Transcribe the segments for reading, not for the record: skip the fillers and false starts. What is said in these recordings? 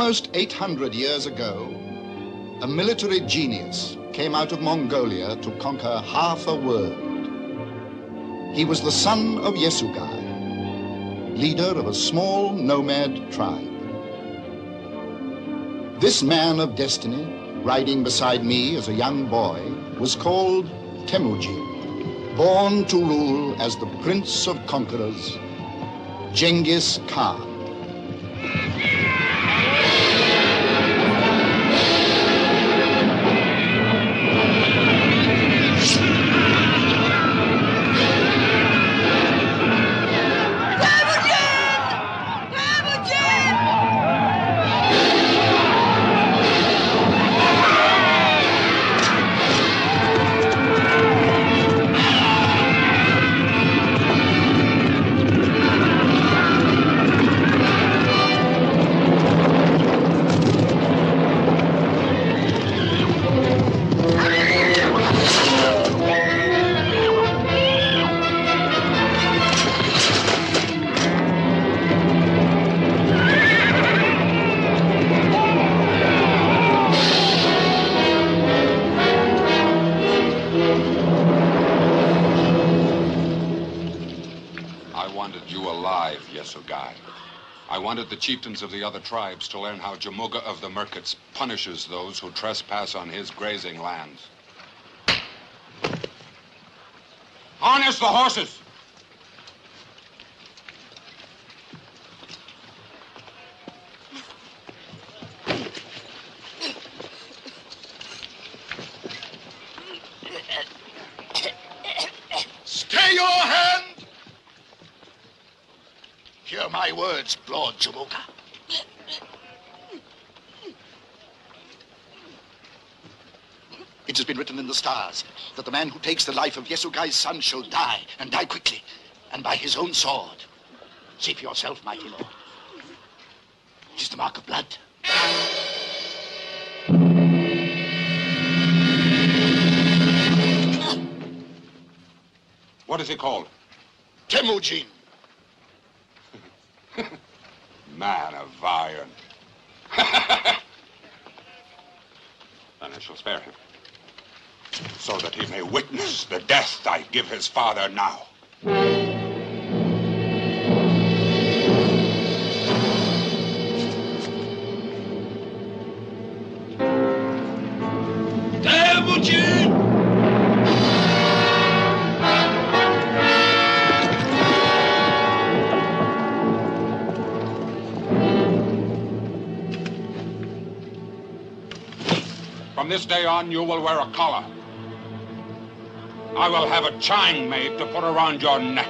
Almost 800 years ago, a military genius came out of Mongolia to conquer half a world. He was the son of Yesugai, leader of a small nomad tribe. This man of destiny, riding beside me as a young boy, was called Tيموجين, born to rule as the Prince of Conquerors, Genghis Khan. I wanted the chieftains of the other tribes to learn how Jamuga of the Merkits punishes those who trespass on his grazing lands. Harness the horses! Stay your hand! Hear my words, Lord Jamuga. It has been written in the stars that the man who takes the life of Yesugai's son shall die, and die quickly, and by his own sword. See for yourself, mighty lord. It is the mark of blood. What is he called? Tيموجين. Man of iron. Then I shall spare him, so that he may witness the death I give his father now. Tيموجين! From this day on, you will wear a collar. I will have a chain made to put around your neck.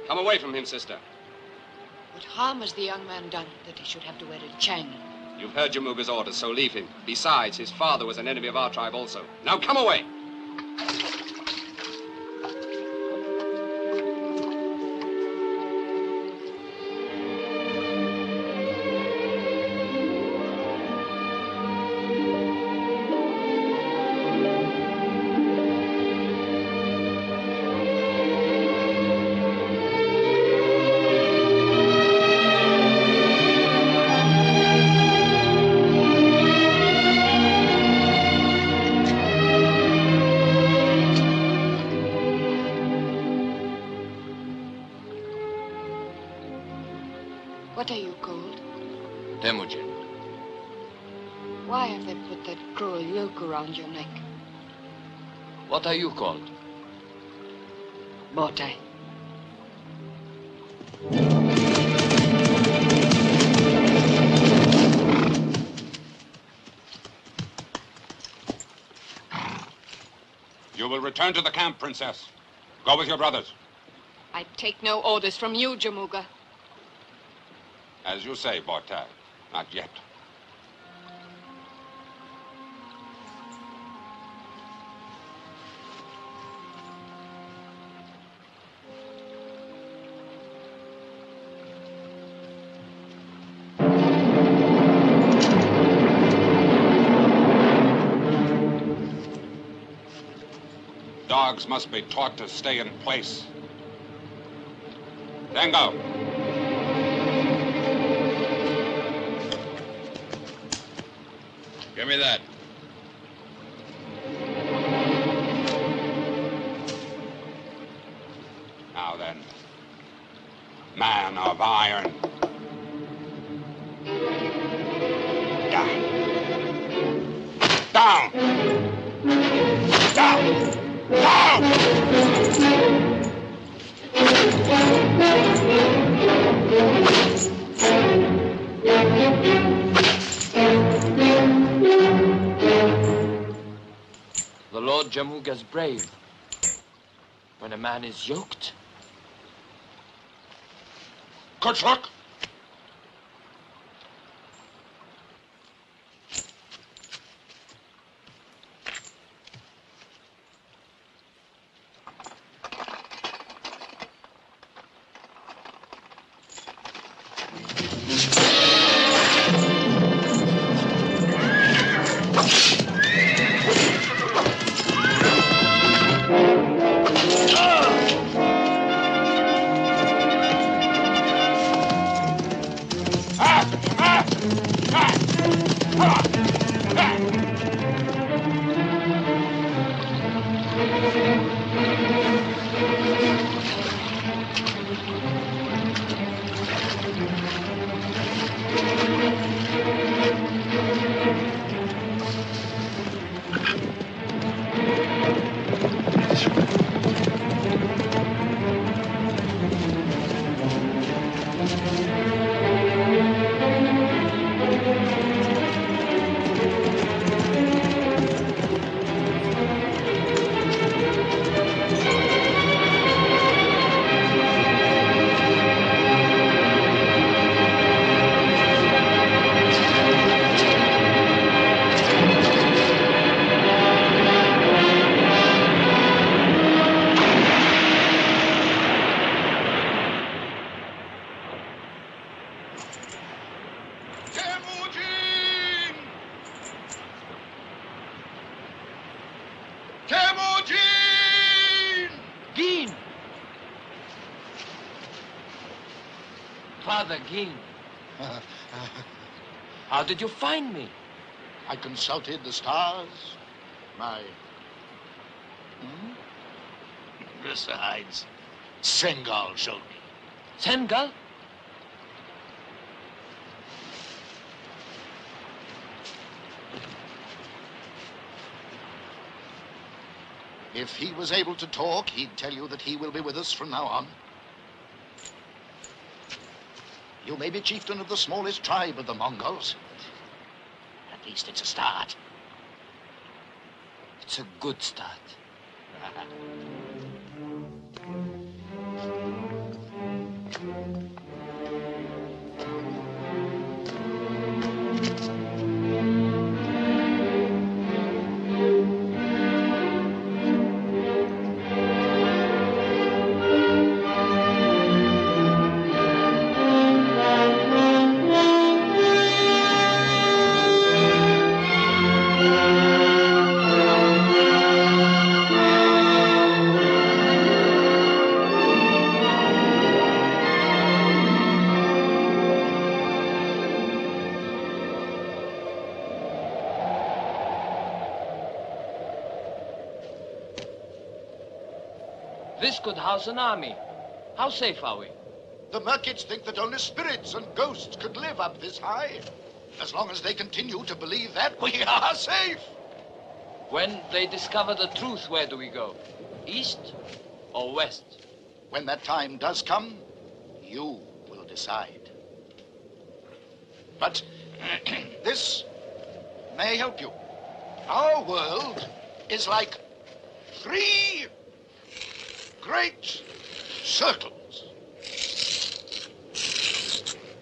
Come away from him, sister. What harm has the young man done that he should have to wear a chain? You've heard Jamuga's orders, so leave him. Besides, his father was an enemy of our tribe also. Now come away! What are you called? Tيموجين. Why have they put that cruel yoke around your neck? What are you called? Botai. You will return to the camp, Princess. Go with your brothers. I take no orders from you, Jamuga. As you say, Botai. Not yet. Dogs must be taught to stay in place. Dango. Give me that. Now then, man of iron. Down. Down. Down. Down. The Lord Jamuga's brave. When a man is yoked. Good luck. Father Ging. How did you find me? I consulted the stars. My... Besides, Sengal showed me. Sengal? If he was able to talk, he'd tell you that he will be with us from now on. You may be chieftain of the smallest tribe of the Mongols. At least it's a start. It's a good start. This could house an army. How safe are we? The Merkits think that only spirits and ghosts could live up this high. As long as they continue to believe that, we are safe. When they discover the truth, where do we go? East or west? When that time does come, you will decide. But this may help you. Our world is like 3 great circles.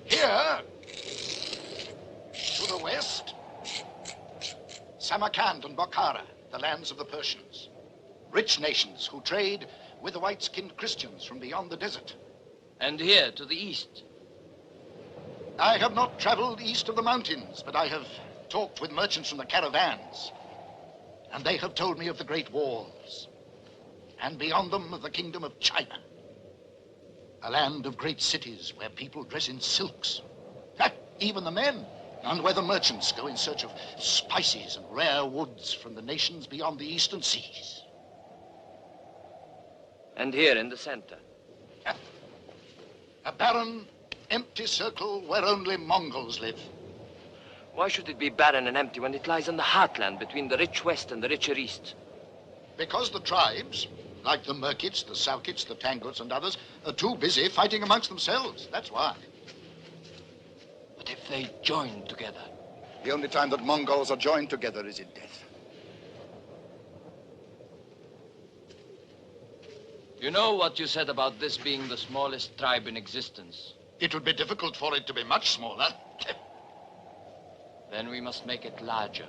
Here, to the west, Samarkand and Bokhara, the lands of the Persians. Rich nations who trade with the white-skinned Christians from beyond the desert. And here, to the east? I have not traveled east of the mountains, but I have talked with merchants from the caravans. And they have told me of the Great Walls. And beyond them of the kingdom of China. A land of great cities where people dress in silks. Even the men. And where the merchants go in search of spices and rare woods from the nations beyond the eastern seas. And here in the center? A barren, empty circle where only Mongols live. Why should it be barren and empty when it lies in the heartland between the rich west and the richer east? Because the tribes, like the Merkits, the Salkits, the Tanguts, and others, are too busy fighting amongst themselves. That's why. But if they join together? The only time that Mongols are joined together is in death. You know what you said about this being the smallest tribe in existence? It would be difficult for it to be much smaller. Then we must make it larger.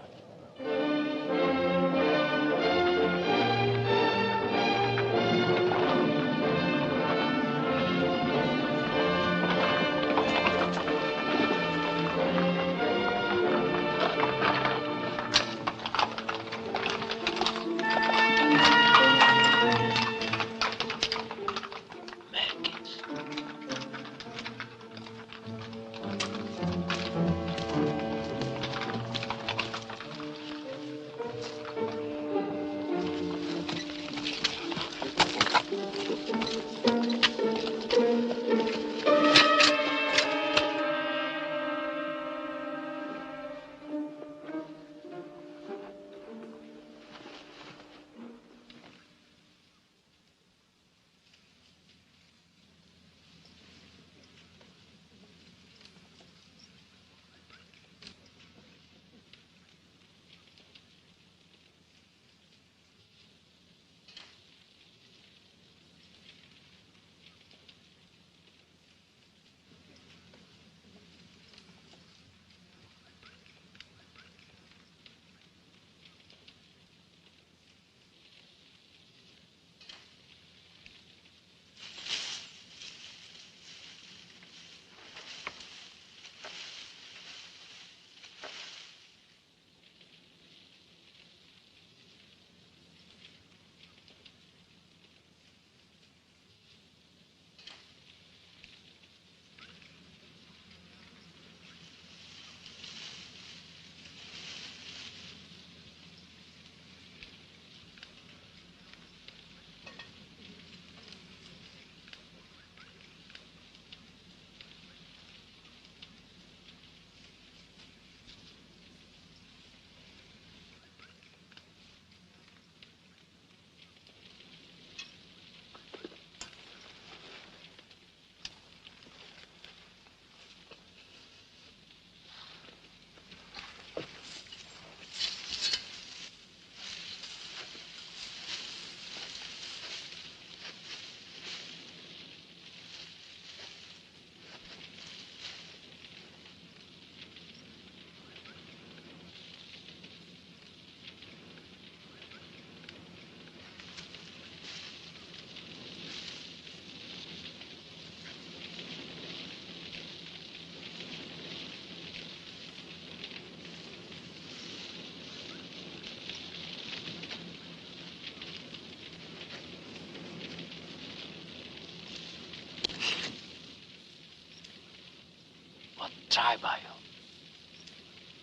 try by you.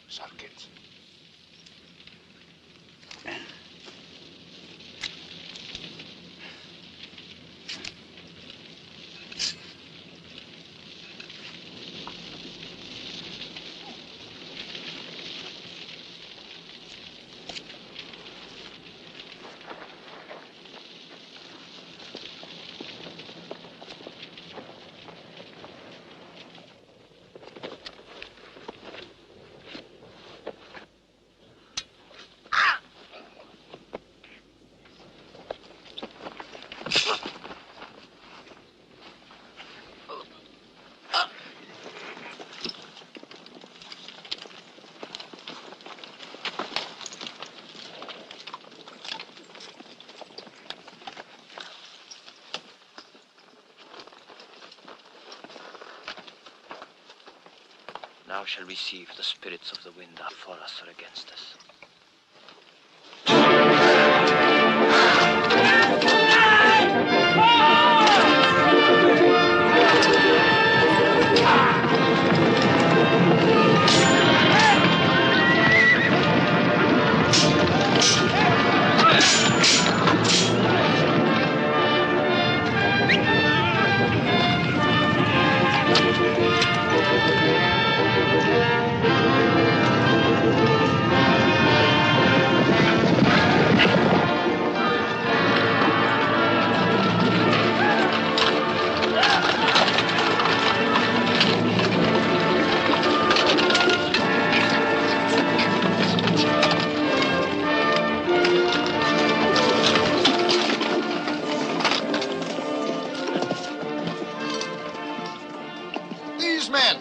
Sulkits. Now shall we see if the spirits of the wind are for us or against us. These men,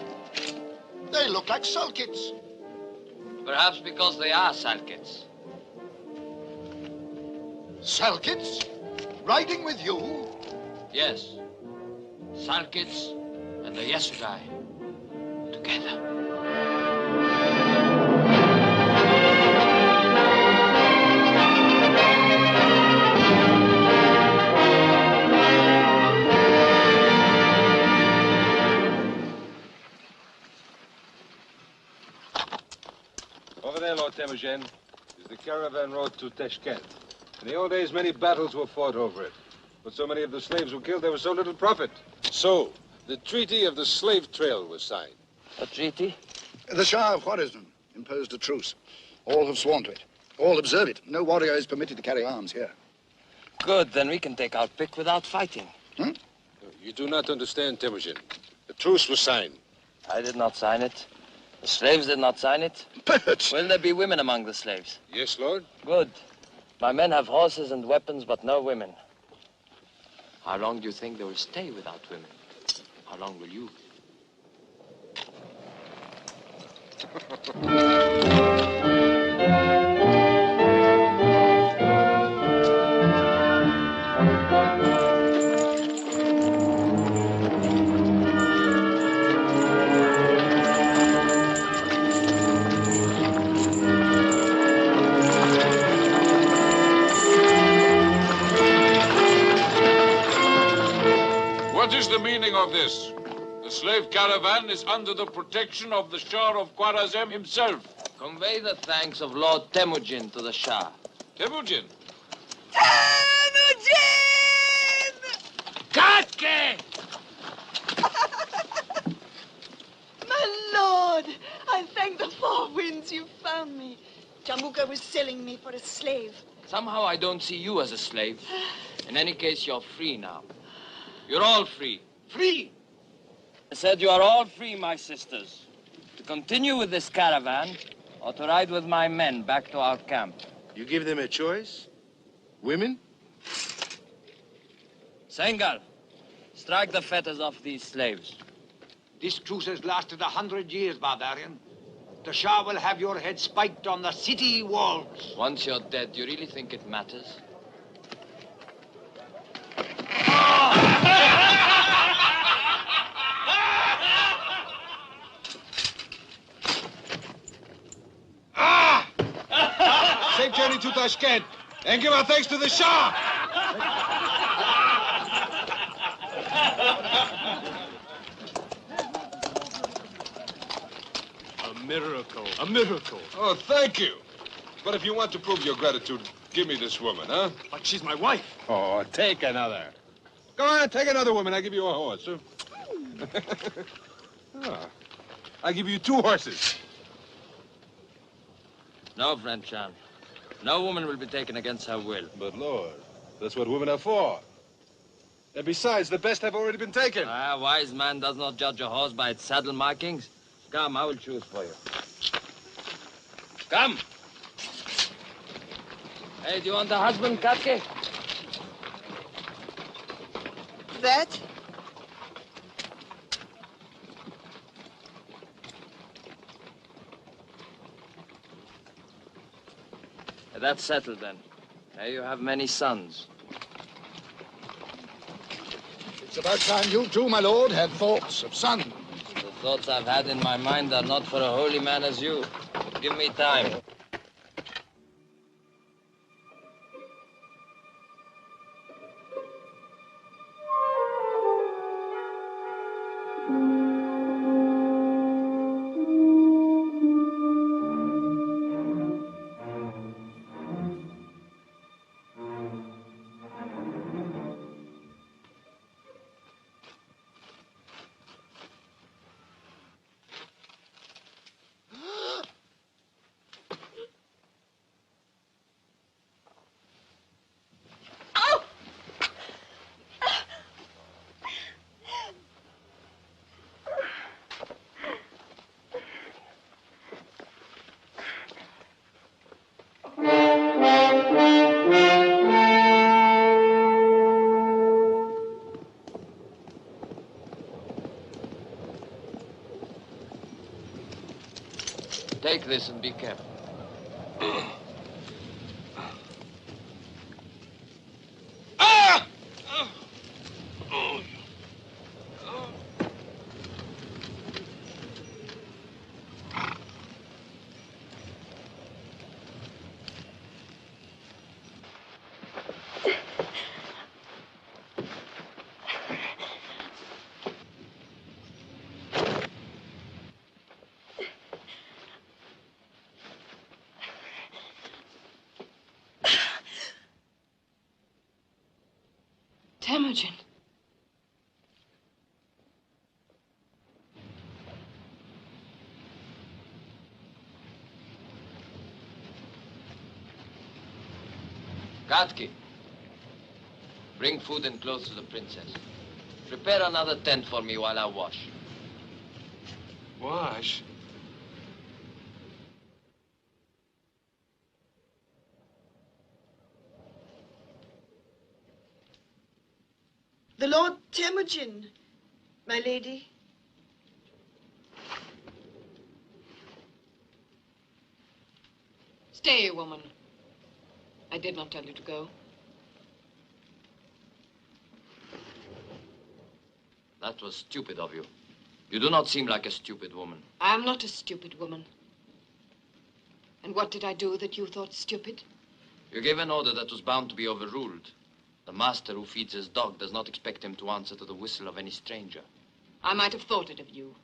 they look like sulkits. Perhaps because they are Salkits. Sulkits? Riding with you? Yes. Salkits and the Yesugai together. Over there, Lord Tيموجين, is the caravan road to Tashkent. In the old days, many battles were fought over it. But so many of the slaves were killed, there was so little profit. So, the Treaty of the Slave Trail was signed. A treaty? The Shah of Khwarizm imposed a truce. All have sworn to it. All observe it. No warrior is permitted to carry arms here. Good, then we can take our pick without fighting. You do not understand, Tيموجين. The truce was signed. I did not sign it. The slaves did not sign it. But Will there be women among the slaves? Yes, Lord? Good. My men have horses and weapons, but no women. How long do you think they will stay without women? How long will you? What is the meaning of this? The slave caravan is under the protection of the Shah of Khwarazm himself. Convey the thanks of Lord Tيموجين to the Shah. Tيموجين. Katke! My lord, I thank the four winds you found me. Jamuka was selling me for a slave. Somehow I don't see you as a slave. In any case, you're free now. You're all free. Free! I said you are all free, my sisters, to continue with this caravan or to ride with my men back to our camp. You give them a choice? Women? Sengal, strike the fetters off these slaves. This truce has lasted 100 years, barbarian. The Shah will have your head spiked on the city walls. Once you're dead, do you really think it matters? Safe journey to Tashkent, and give our thanks to the Shah! miracle. A miracle. Oh, thank you. But if you want to prove your gratitude, give me this woman, huh? But she's my wife. Oh, take another. Go on, take another woman. I'll give you a horse. Huh? Oh, I'll give you 2 horses. No, friend Chan. No woman will be taken against her will. But, Lord, that's what women are for. And besides, the best have already been taken. A wise man does not judge a horse by its saddle markings. Come, I will choose for you. Come. Hey, do you want a husband, Katke? That? That's settled, then. Now you have many sons. It's about time you too, my lord, had thoughts of son. The thoughts I've had in my mind are not for a holy man as you. Give me time. Take this and be careful. Timogen. Katki, bring food and clothes to the princess. Prepare another tent for me while I wash. Wash? The Lord Temujin, my lady. Stay, woman. I did not tell you to go. That was stupid of you. You do not seem like a stupid woman. I am not a stupid woman. And what did I do that you thought stupid? You gave an order that was bound to be overruled. The master who feeds his dog does not expect him to answer to the whistle of any stranger. I might have thought it of you.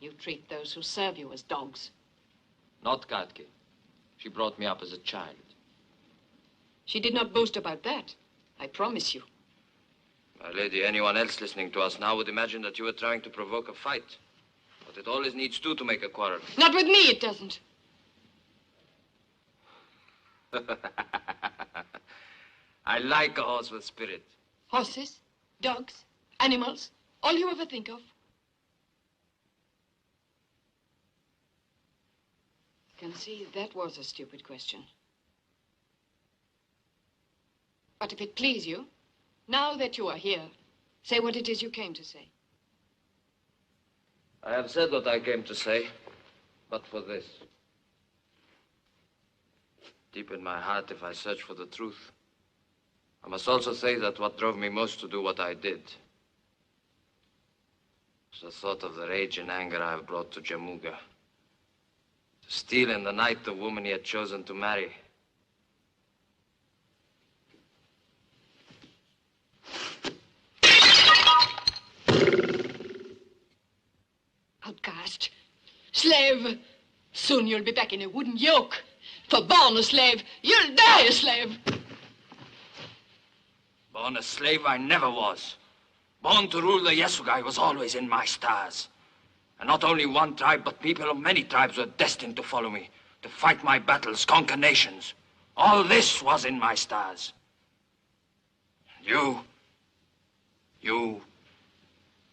You treat those who serve you as dogs. Not Katke. She brought me up as a child. She did not boast about that, I promise you. My lady, anyone else listening to us now would imagine that you were trying to provoke a fight. But it always needs 2 to make a quarrel. Not with me, it doesn't. I like a horse with spirit. Horses, dogs, animals, all you ever think of. I can see that was a stupid question. But if it please you, now that you are here, say what it is you came to say. I have said what I came to say, but for this. Deep in my heart, if I search for the truth, I must also say that what drove me most to do what I did was the thought of the rage and anger I have brought to Jamuga. To steal in the night the woman he had chosen to marry. Outcast, slave, Soon you'll be back in a wooden yoke. For born a slave, you'll die a slave. Born a slave I never was. Born to rule the Yasugai was always in my stars. And not only one tribe, but people of many tribes were destined to follow me, to fight my battles, conquer nations. All this was in my stars. You,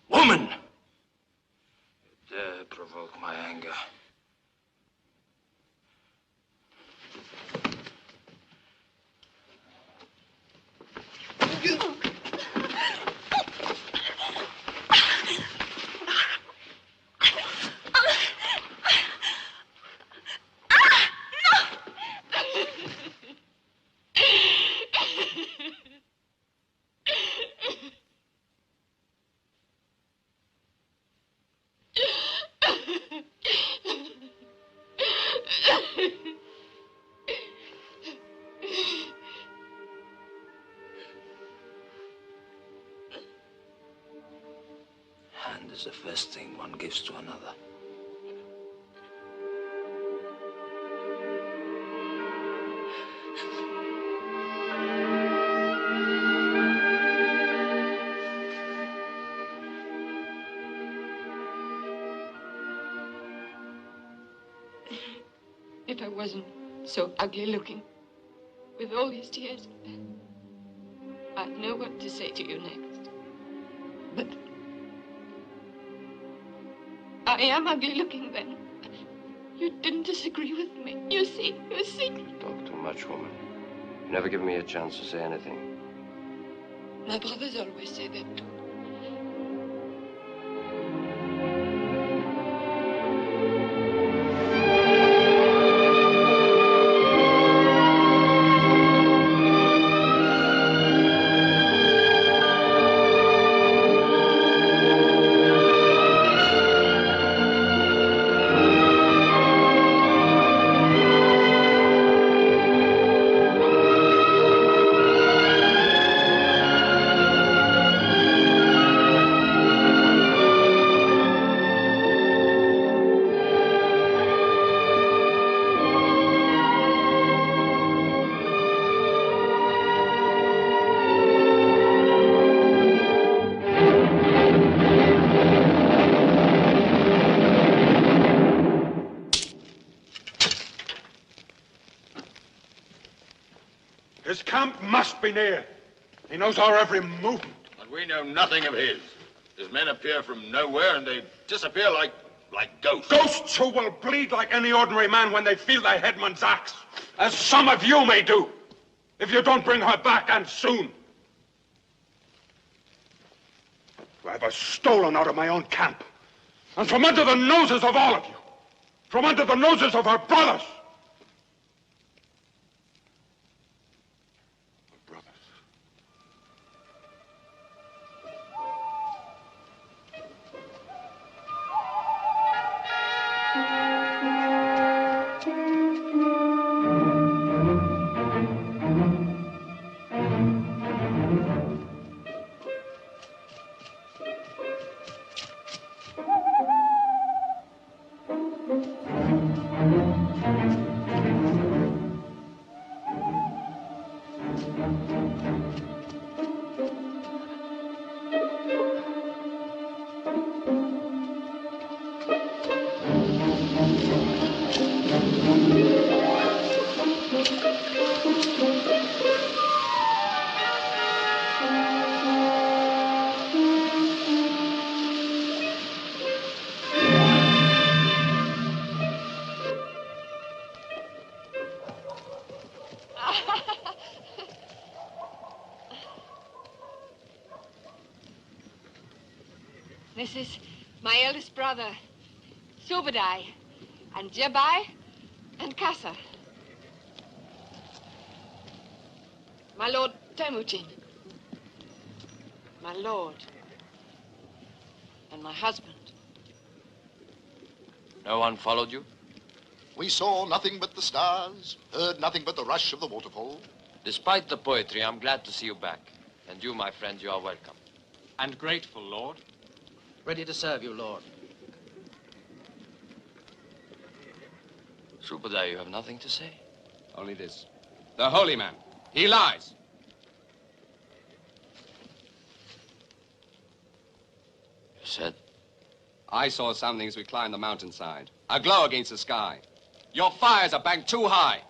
woman, you dare provoke my anger. Hand is the first thing one gives to another. If I wasn't so ugly looking, with all these tears, I'd know what to say to you next. But I am ugly looking then. You didn't disagree with me. You see. Talk too much, woman. You never give me a chance to say anything. My brothers always say that too. His camp must be near. He knows our every movement. But we know nothing of his. His men appear from nowhere and they disappear like ghosts. Ghosts who will bleed like any ordinary man when they feel their headman's axe, as some of you may do, if you don't bring her back, and soon. To have her stolen out of my own camp, and from under the noses of all of you, from under the noses of her brothers. This is my eldest brother, Subadai, and Jabai, and Kasa. My lord Tيموجين, my lord, and my husband. No one followed you? We saw nothing but the stars, heard nothing but the rush of the waterfall. Despite the poetry, I'm glad to see you back. And you, my friend, you are welcome. And grateful, Lord. Ready to serve you, Lord. Subadar, you have nothing to say? Only this. The holy man. He lies. You said? I saw something as we climbed the mountainside. A glow against the sky. Your fires are banked too high.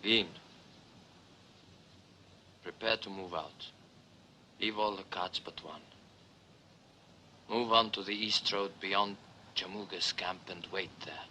Bean, prepare to move out. Leave all the carts but one. Move on to the east road beyond Jamuga's camp and wait there.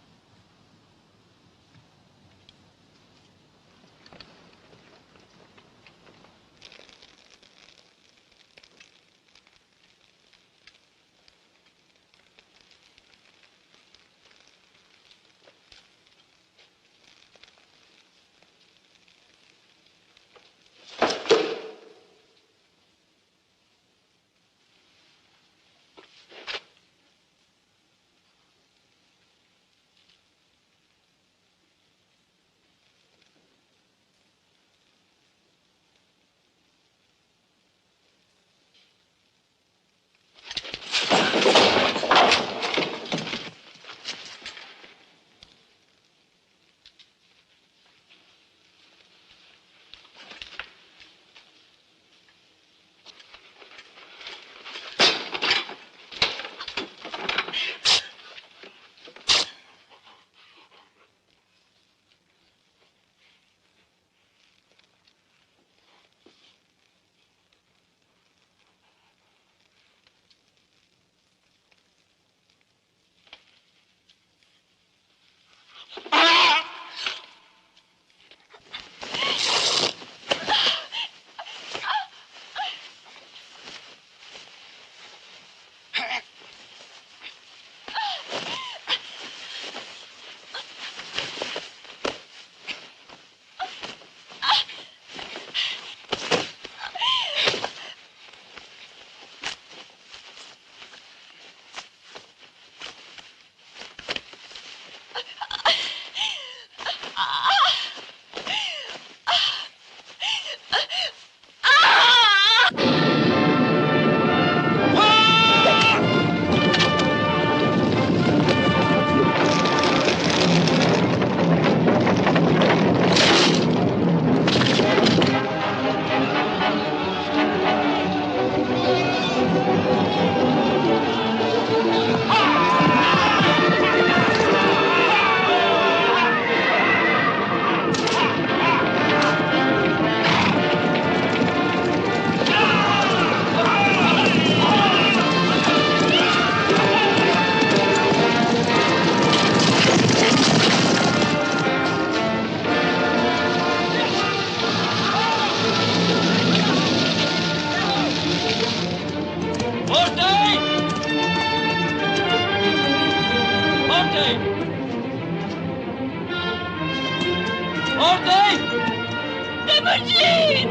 Tيموجين!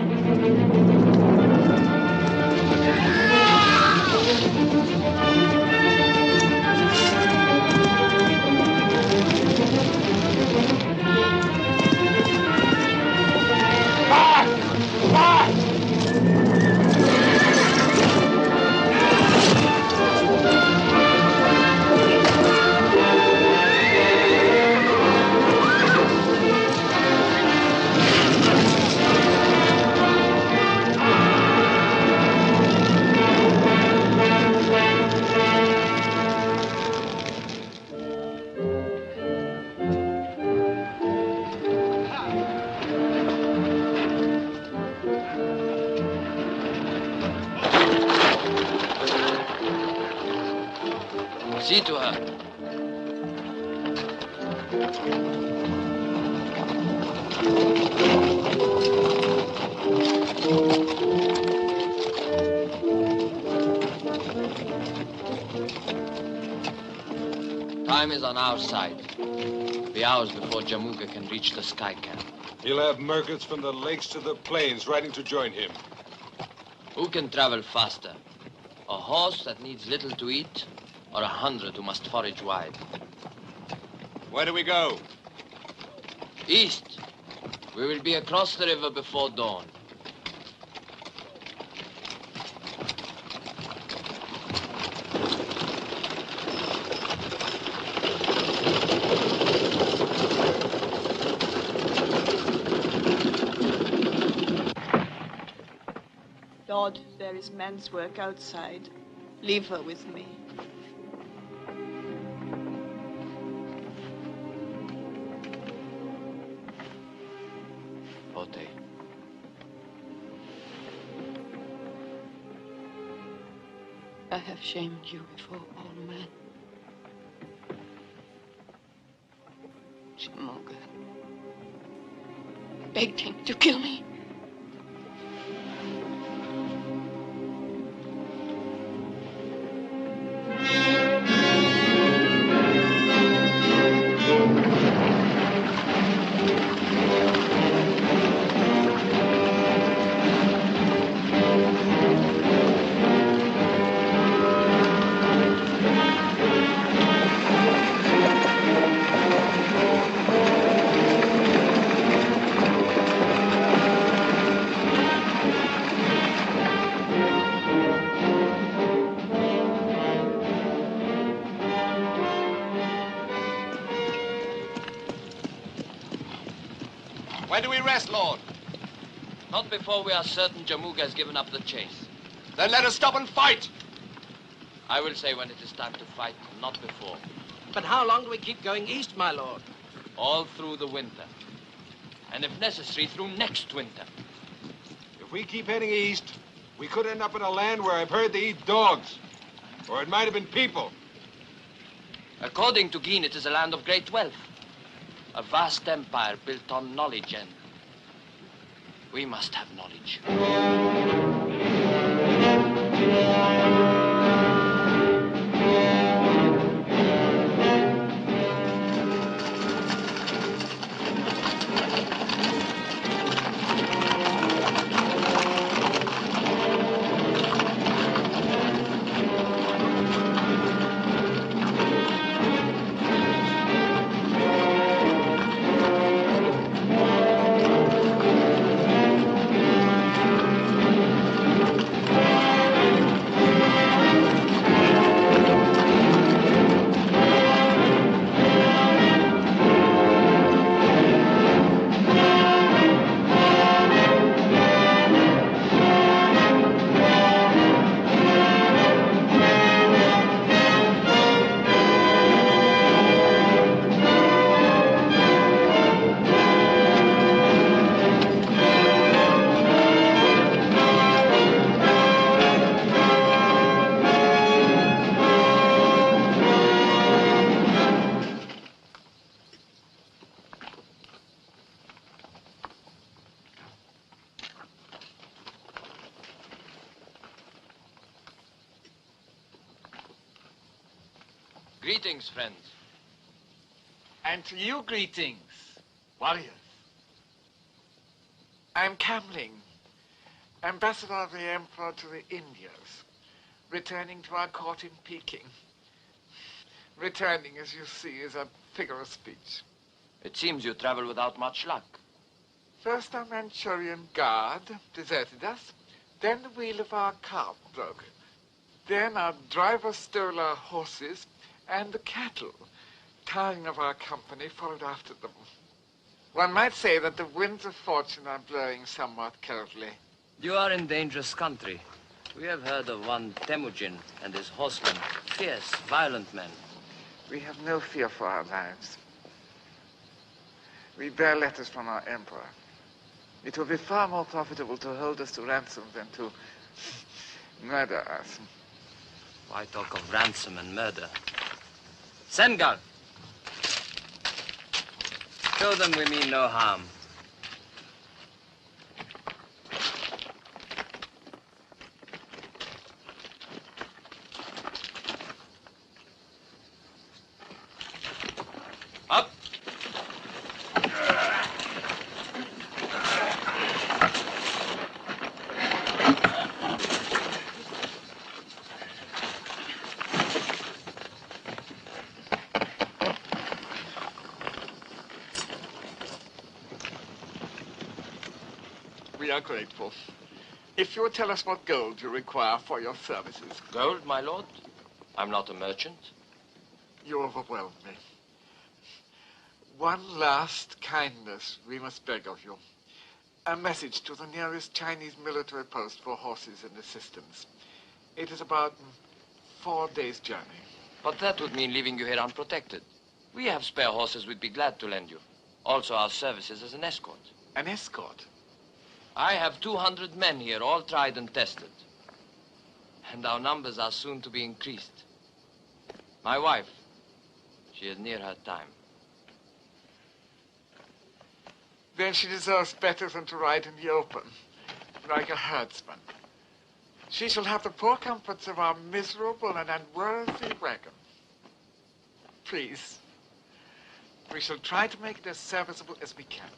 See to her. Time is on our side. Be hours before Jamuga can reach the sky camp. He'll have Murgats from the lakes to the plains riding to join him. Who can travel faster? A horse that needs little to eat, or 100 who must forage wide? Where do we go? East. We will be across the river before dawn. Lord, there is man's work outside. Leave her with me. Ote. I have shamed you before all men. Jamuga. I begged him to kill me. When do we rest, Lord? Not before we are certain Jamuga has given up the chase. Then let us stop and fight. I will say when it is time to fight, not before. But how long do we keep going east, my lord? All through the winter. And if necessary, through next winter. If we keep heading east, we could end up in a land where I've heard they eat dogs. Or it might have been people. According to Geen, it is a land of great wealth. A vast empire built on knowledge, and we must have knowledge. Greetings, friends. And to you greetings, warriors. I'm Kamling, ambassador of the Emperor to the Indias, returning to our court in Peking. Returning, as you see, is a figure of speech. It seems you travel without much luck. First our Manchurian guard deserted us, then the wheel of our cart broke. Then our driver stole our horses, and the cattle, tiring of our company, followed after them. One might say that the winds of fortune are blowing somewhat coldly. You are in dangerous country. We have heard of one Tيموجين and his horsemen, fierce, violent men. We have no fear for our lives. We bear letters from our emperor. It will be far more profitable to hold us to ransom than to murder us. Why talk of ransom and murder? Sengal! Show them we mean no harm. Up! We are grateful. If you would tell us what gold you require for your services. Gold, my lord? I'm not a merchant. You overwhelm me. One last kindness we must beg of you. A message to the nearest Chinese military post for horses and assistance. It is about 4 days' journey. But that would mean leaving you here unprotected. We have spare horses we'd be glad to lend you. Also our services as an escort. An escort? I have 200 men here, all tried and tested. And our numbers are soon to be increased. My wife, she is near her time. Then she deserves better than to ride in the open, like a herdsman. She shall have the poor comforts of our miserable and unworthy wagon. Please, we shall try to make it as serviceable as we can.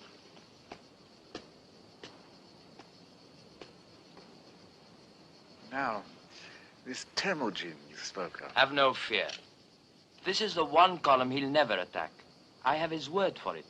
Now, this Tيموجين you spoke of. Have no fear. This is the one column he'll never attack. I have his word for it.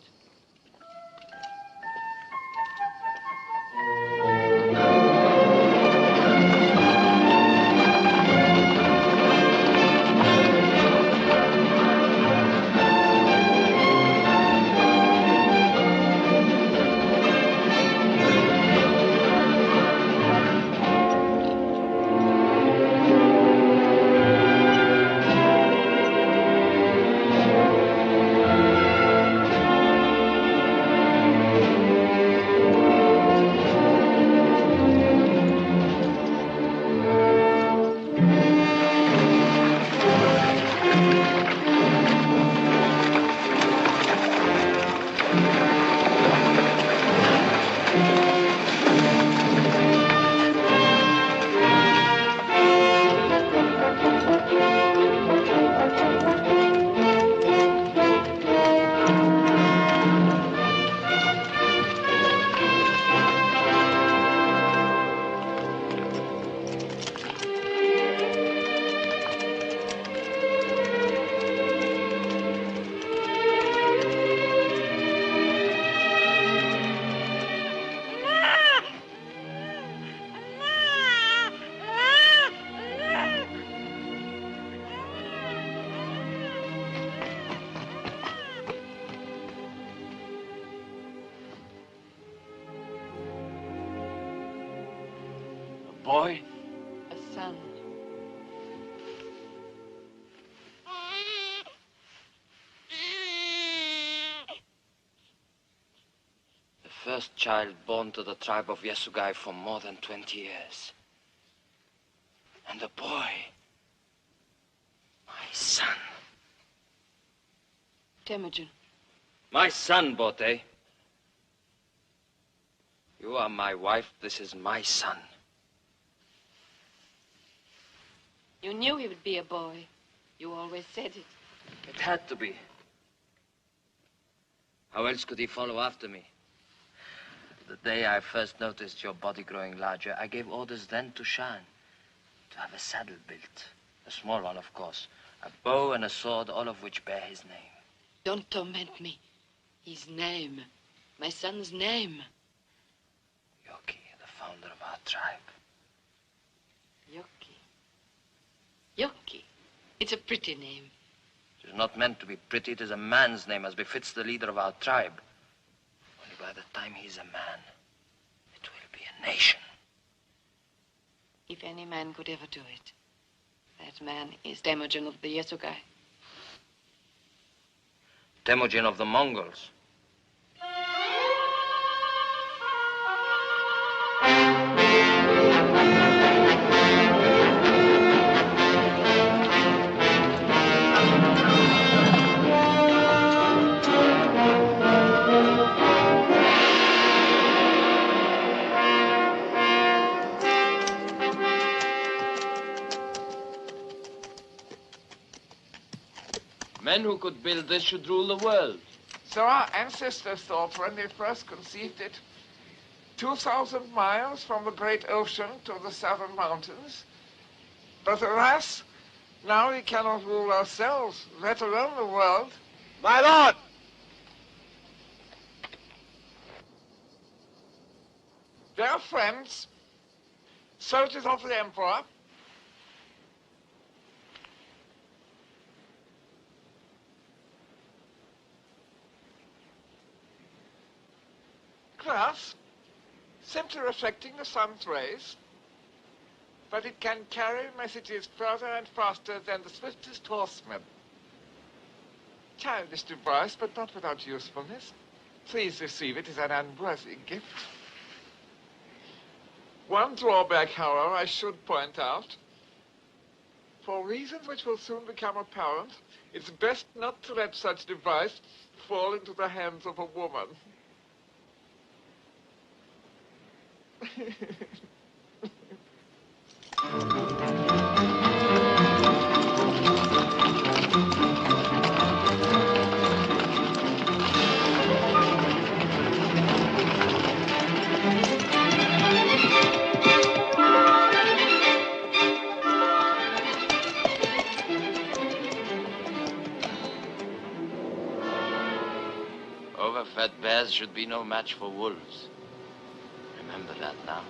Boy? A son. The first child born to the tribe of Yasugai for more than 20 years. And a boy. My son. Tيموجين. My son, Bote. You are my wife. This is my son. You knew he would be a boy. You always said it. It had to be. How else could he follow after me? The day I first noticed your body growing larger, I gave orders then to Shan to have a saddle built. A small one, of course. A bow and a sword, all of which bear his name. Don't torment me. His name. My son's name. Yoki, the founder of our tribe. Yoki. Yoki. It's a pretty name. It is not meant to be pretty. It is a man's name, as befits the leader of our tribe. Only by the time he's a man, it will be a nation. If any man could ever do it, that man is Tيموجين of the Yesugai. Tيموجين of the Mongols. Men who could build this should rule the world. So our ancestors thought when they first conceived it, 2,000 miles from the great ocean to the southern mountains. But alas, now we cannot rule ourselves, let alone the world. My lord! Dear friends, soldiers of the Emperor, glass, simply reflecting the sun's rays, but it can carry messages further and faster than the swiftest horseman. Childish device, but not without usefulness. Please receive it as an unworthy gift. One drawback, however, I should point out. For reasons which will soon become apparent, it's best not to let such device fall into the hands of a woman. Overfed bears should be no match for wolves. Remember that now.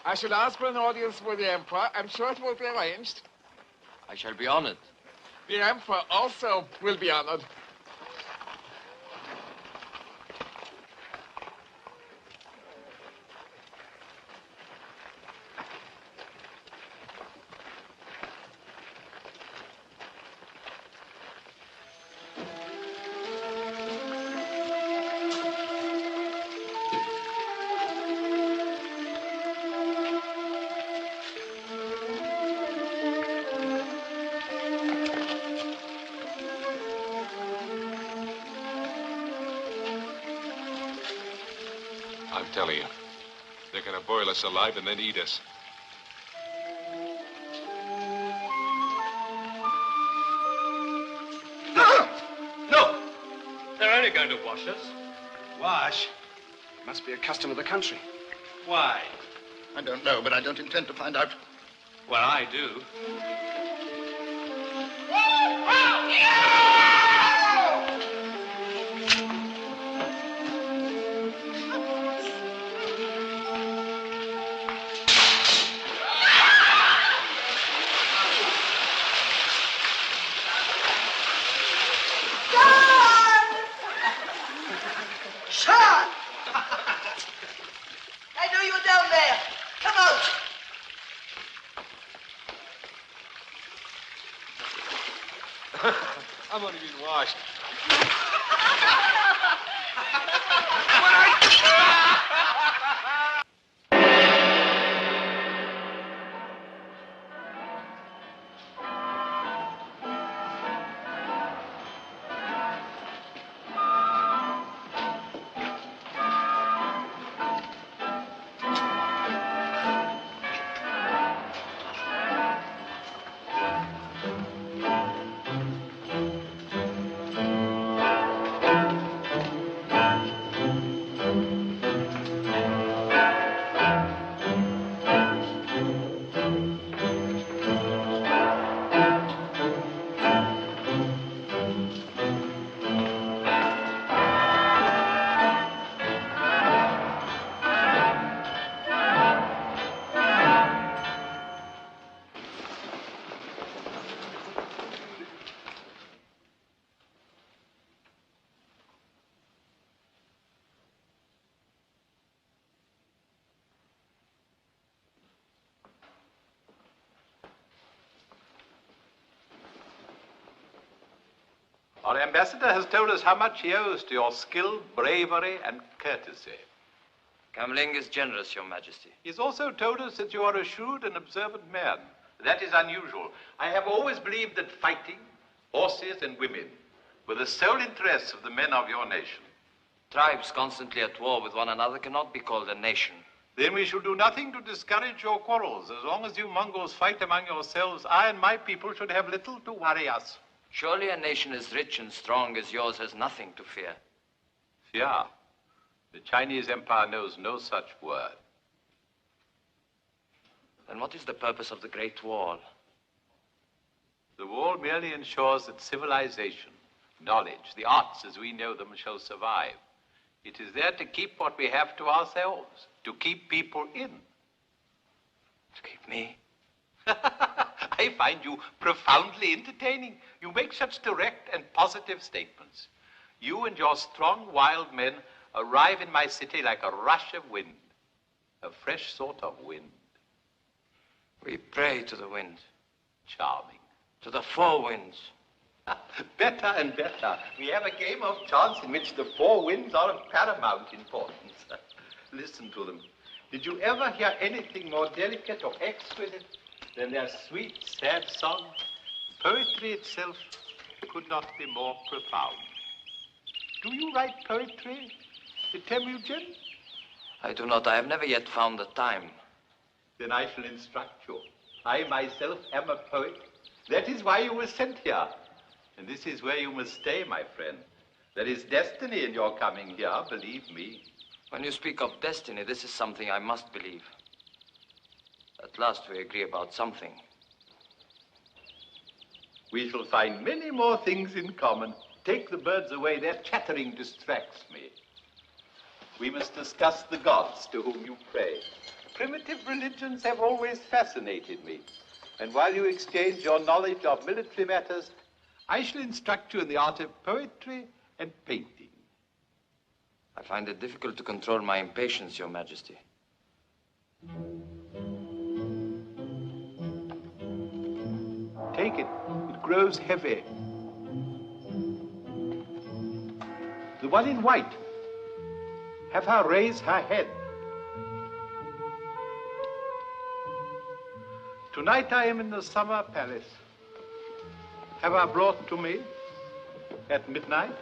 I shall ask for an audience with the Emperor. I'm sure it will be arranged. I shall be honored. The Emperor also will be honored. telling you. They're going to boil us alive and then eat us. No! They're only going to wash us. Wash? Must be a custom of the country. Why? I don't know, but I don't intend to find out. Well, I do. Sean! I know you're down there. Come out. I'm only being washed. Our ambassador has told us how much he owes to your skill, bravery, and courtesy. Kamling is generous, Your Majesty. He's also told us that you are a shrewd and observant man. That is unusual. I have always believed that fighting, horses, and women were the sole interests of the men of your nation. Tribes constantly at war with one another cannot be called a nation. Then we shall do nothing to discourage your quarrels. As long as you Mongols fight among yourselves, I and my people should have little to worry us. Surely a nation as rich and strong as yours has nothing to fear. Fear? The Chinese Empire knows no such word. Then what is the purpose of the Great Wall? The wall merely ensures that civilization, knowledge, the arts as we know them shall survive. It is there to keep what we have to ourselves, to keep people in. To keep me? I find you profoundly entertaining. You make such direct and positive statements. You and your strong, wild men arrive in my city like a rush of wind, a fresh sort of wind. We pray to the wind. Charming. To the four winds. Better and better. We have a game of chance in which the four winds are of paramount importance. Listen to them. Did you ever hear anything more delicate or exquisite than their sweet, sad song? Poetry itself could not be more profound. Do you write poetry, Tيموجين? I do not. I have never yet found the time. Then I shall instruct you. I myself am a poet. That is why you were sent here. And this is where you must stay, my friend. There is destiny in your coming here, believe me. When you speak of destiny, this is something I must believe. At last we agree about something. We shall find many more things in common. Take the birds away. Their chattering distracts me. We must discuss the gods to whom you pray. Primitive religions have always fascinated me. And while you exchange your knowledge of military matters, I shall instruct you in the art of poetry and painting. I find it difficult to control my impatience, Your Majesty. Take it. It grows heavy. The one in white. Have her raise her head. Tonight I am in the summer palace. Have her brought to me at midnight.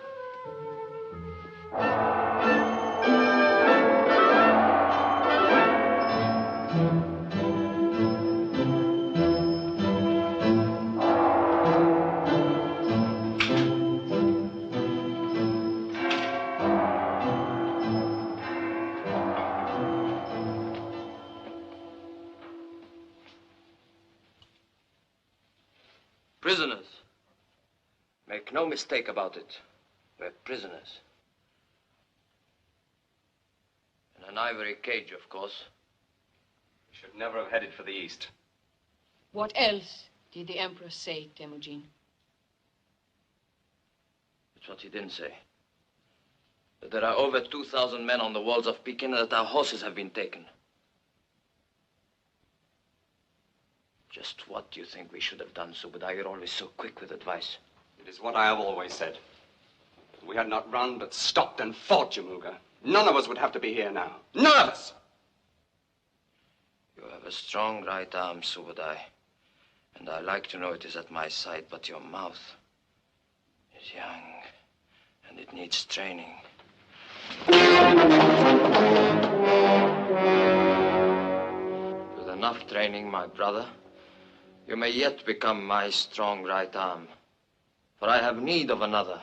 Prisoners. Make no mistake about it. We're prisoners. In an ivory cage, of course. We should never have headed for the east. What else did the Emperor say, Temujin? It's what he didn't say. That there are over 2,000 men on the walls of Pekin and that our horses have been taken. Just what do you think we should have done, Subadai? You're always so quick with advice. It is what I have always said. If we had not run, but stopped and fought Jamuga, none of us would have to be here now. None of us! You have a strong right arm, Subadai. And I like to know it is at my side, but your mouth is young, and it needs training. With enough training, my brother, you may yet become my strong right arm, for I have need of another.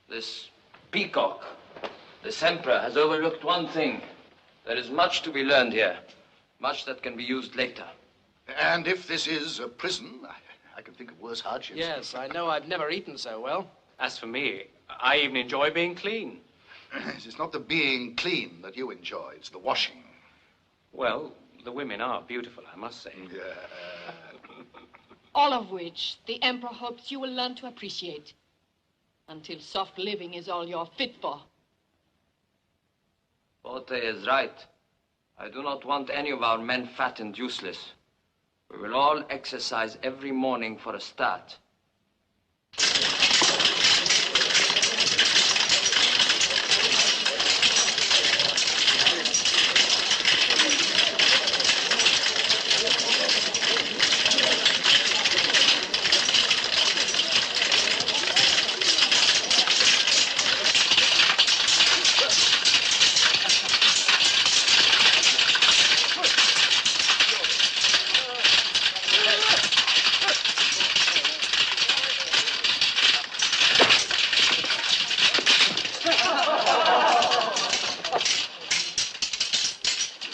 This peacock, this emperor, has overlooked one thing. There is much to be learned here, much that can be used later. And if this is a prison, I can think of worse hardships. Yes, I know I've never eaten so well. As for me, I even enjoy being clean. It's not the being clean that you enjoy, it's the washing. Well, the women are beautiful, I must say. All of which the Emperor hopes you will learn to appreciate. Until soft living is all you're fit for. Forte is right. I do not want any of our men fat and useless. We will all exercise every morning for a start.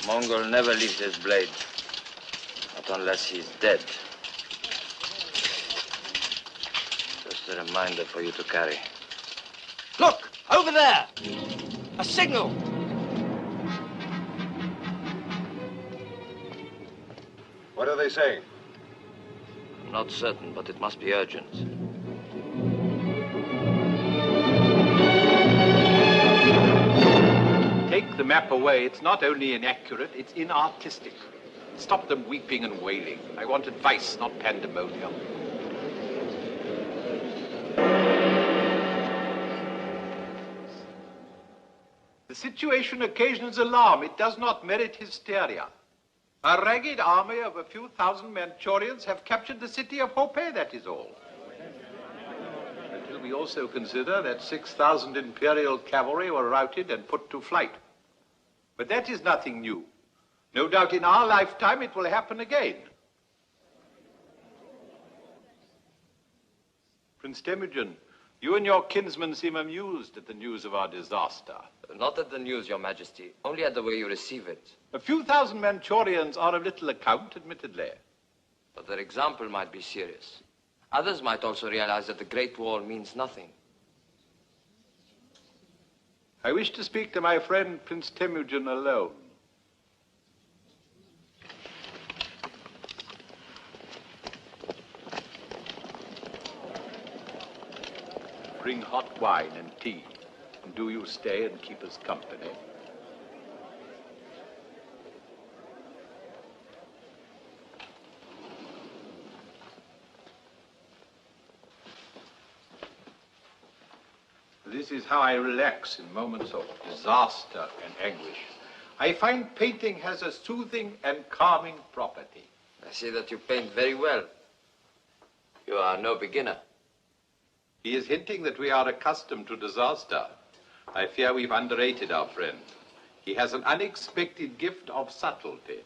Mongol never leaves his blade. Not unless he's dead. Just a reminder for you to carry. Look! Over there! A signal! What are they saying? I'm not certain, but it must be urgent. Take the map away. It's not only inaccurate, it's inartistic. Stop them weeping and wailing. I want advice, not pandemonium. The situation occasions alarm. It does not merit hysteria. A ragged army of a few thousand Manchurians have captured the city of Hope, that is all. Until we also consider that 6,000 Imperial cavalry were routed and put to flight. But that is nothing new. No doubt in our lifetime it will happen again. Prince Temujin, you and your kinsman seem amused at the news of our disaster. Not at the news, Your Majesty, only at the way you receive it. A few thousand Manchurians are of little account, admittedly. But their example might be serious. Others might also realize that the Great Wall means nothing. I wish to speak to my friend Prince Temujin alone. Bring hot wine and tea, and do you stay and keep us company. This is how I relax in moments of disaster and anguish. I find painting has a soothing and calming property. I see that you paint very well. You are no beginner. He is hinting that we are accustomed to disaster. I fear we've underrated our friend. He has an unexpected gift of subtlety.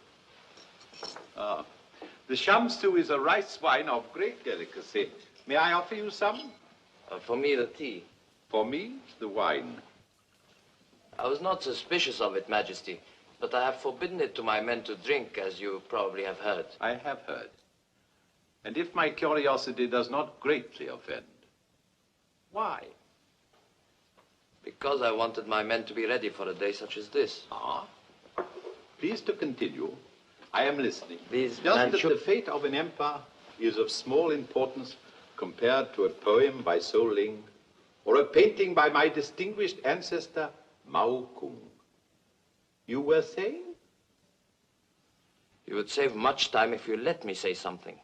The shamsu is a rice wine of great delicacy. May I offer you some? For me, the tea. For me, the wine. I was not suspicious of it, Majesty, but I have forbidden it to my men to drink, as you probably have heard. I have heard. And if my curiosity does not greatly offend, why? Because I wanted my men to be ready for a day such as this. Ah. Please to continue. I am listening. These Just that the fate of an empire is of small importance compared to a poem by So Ling or a painting by my distinguished ancestor, Mao Kung. You were saying? You would save much time if you let me say something.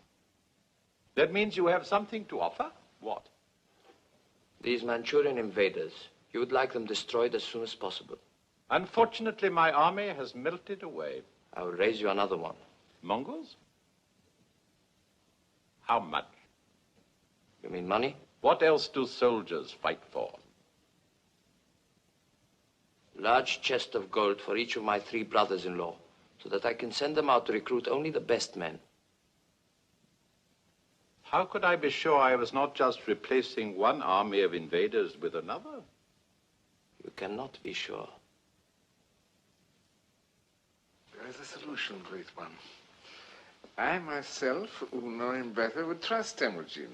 That means you have something to offer? What? These Manchurian invaders, you would like them destroyed as soon as possible. Unfortunately, my army has melted away. I will raise you another one. Mongols? How much? You mean money? What else do soldiers fight for? Large chest of gold for each of my 3 brothers-in-law, so that I can send them out to recruit only the best men. How could I be sure I was not just replacing one army of invaders with another? You cannot be sure. There is a solution, Great One. I myself, who know him better, would trust Temujin.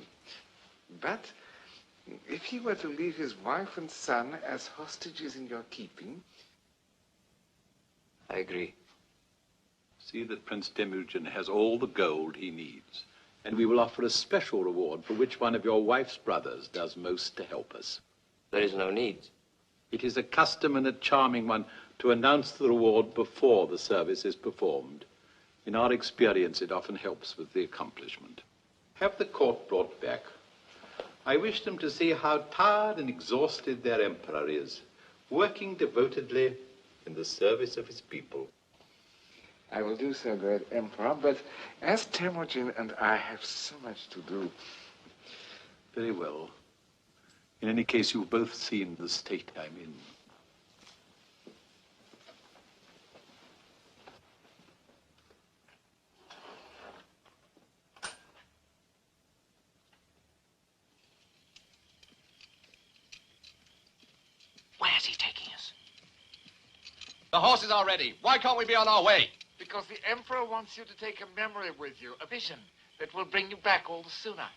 But if he were to leave his wife and son as hostages in your keeping... I agree. See that Prince Temujin has all the gold he needs, and we will offer a special reward for which one of your wife's brothers does most to help us. There is no need. It is a custom and a charming one to announce the reward before the service is performed. In our experience, it often helps with the accomplishment. Have the court brought back. I wish them to see how tired and exhausted their emperor is, working devotedly in the service of his people. I will do so, Great Emperor, but as Temujin and I have so much to do... Very well. In any case, you've both seen the state I'm in. Where is he taking us? The horses are ready. Why can't we be on our way? Because the Emperor wants you to take a memory with you, a vision that will bring you back all the sooner.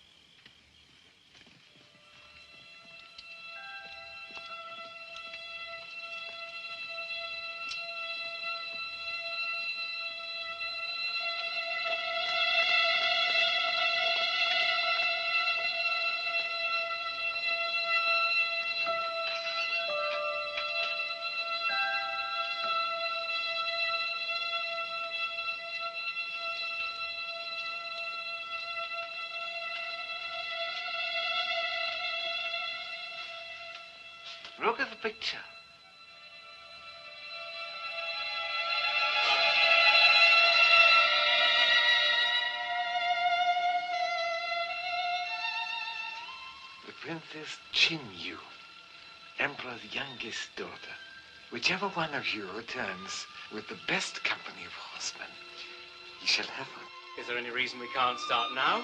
Look at the picture. The Princess Chinyu, Emperor's youngest daughter. Whichever one of you returns with the best company of horsemen, he shall have one. Is there any reason we can't start now?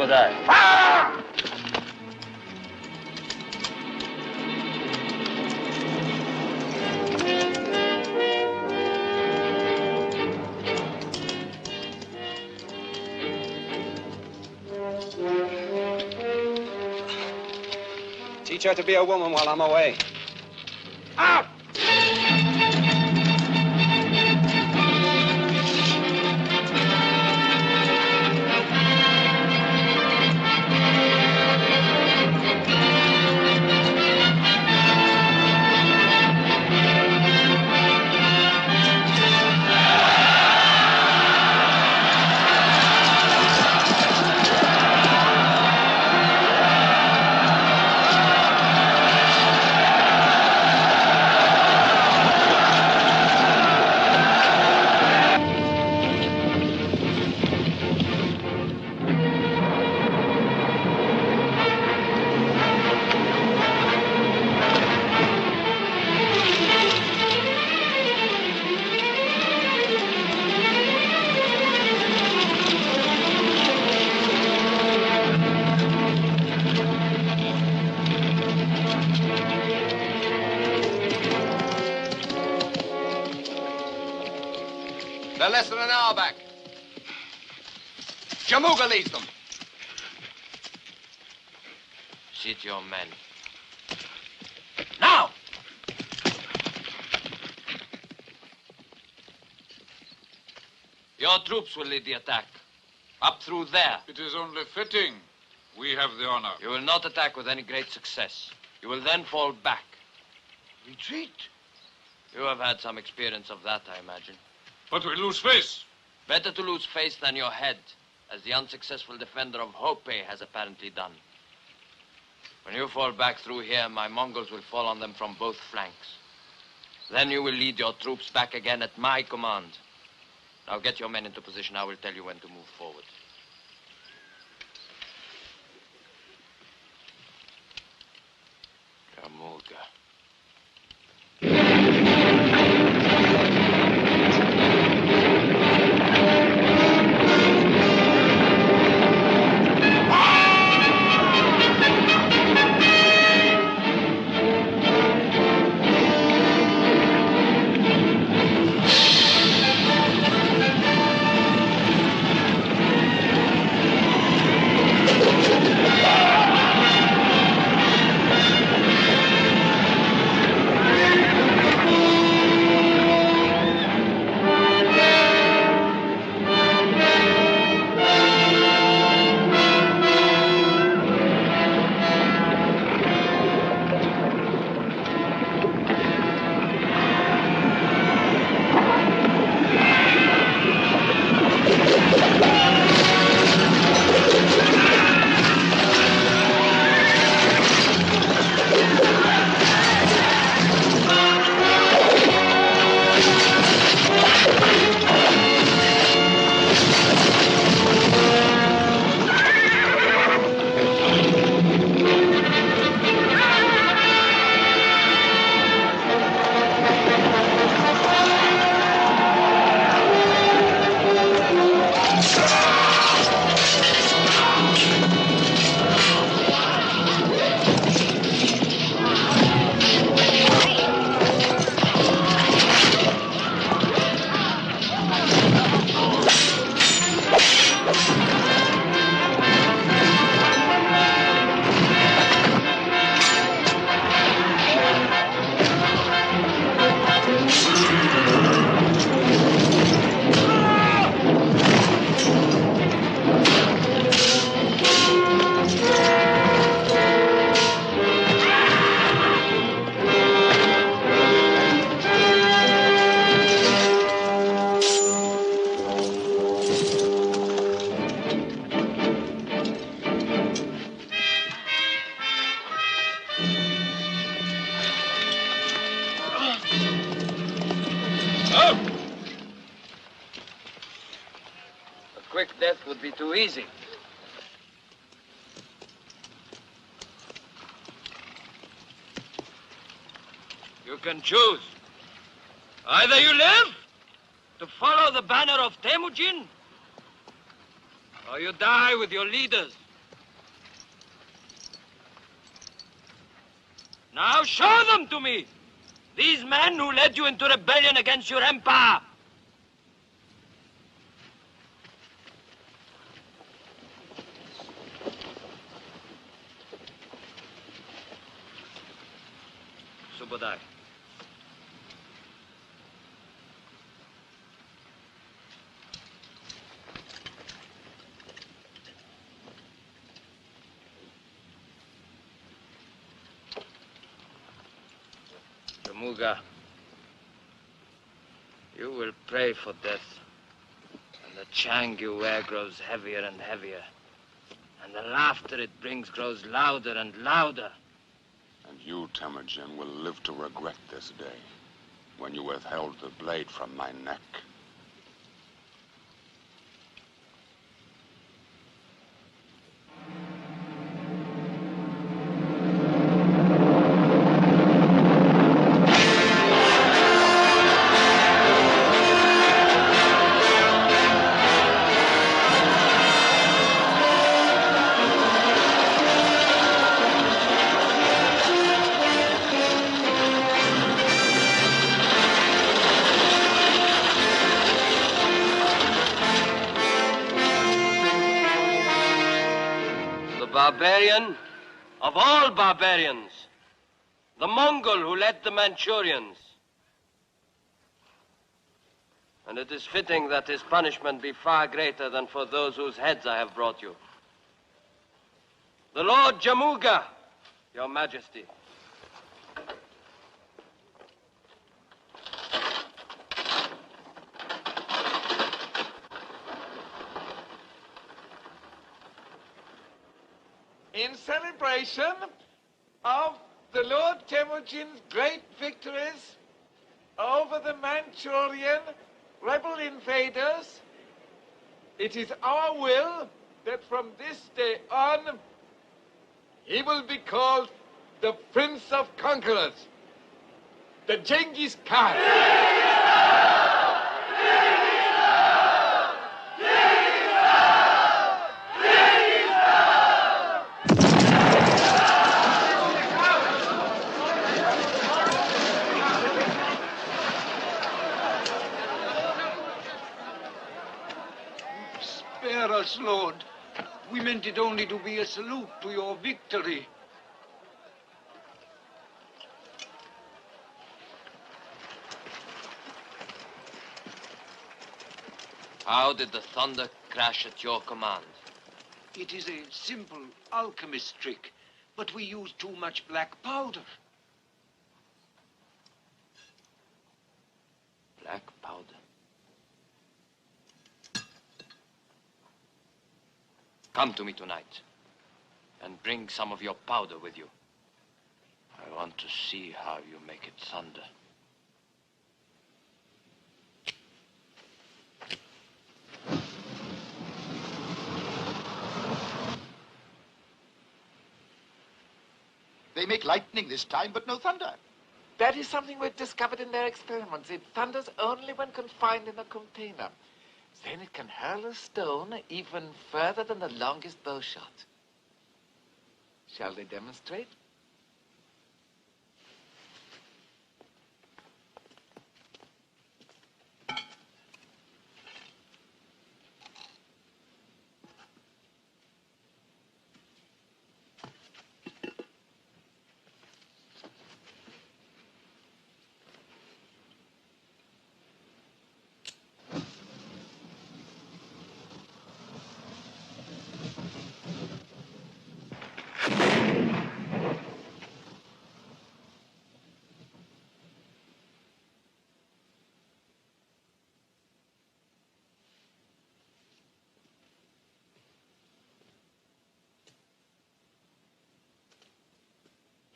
would I. Teach her to be a woman while I'm away. Out! They're less than an hour back. Jamuga leads them. Sit your men. Now! Your troops will lead the attack. Up through there. It is only fitting. We have the honor. You will not attack with any great success. You will then fall back. Retreat? You have had some experience of that, I imagine. But we lose face. Better to lose face than your head, as the unsuccessful defender of Hope has apparently done. When you fall back through here, my Mongols will fall on them from both flanks. Then you will lead your troops back again at my command. Now get your men into position. I will tell you when to move forward. Jamuga. Quick death would be too easy. You can choose. Either you live to follow the banner of Tيموجين, or you die with your leaders Now show them to me! These men who led you into rebellion against your empire! Subodai. Jamuga, you will pray for death, and the chang you wear grows heavier and heavier, and the laughter it brings grows louder and louder. And you, Tيموجين, will live to regret this day, when you withheld the blade from my neck. Barbarian of all barbarians, the Mongol who led the Manchurians. And it is fitting that his punishment be far greater than for those whose heads I have brought you. The Lord Jamuga, Your Majesty. In celebration of the Lord Tيموجيn's great victories over the Manchurian rebel invaders, it is our will that from this day on he will be called the Prince of Conquerors, the Genghis Khan. Spare us, Lord. We meant it only to be a salute to your victory. How did the thunder crash at your command? It is a simple alchemist trick, but we use too much black powder. Black powder. Come to me tonight, and bring some of your powder with you. I want to see how you make it thunder. They make lightning this time, but no thunder. That is something we've discovered in their experiments. It thunders only when confined in a container. Then it can hurl a stone even further than the longest bow shot. Shall they demonstrate?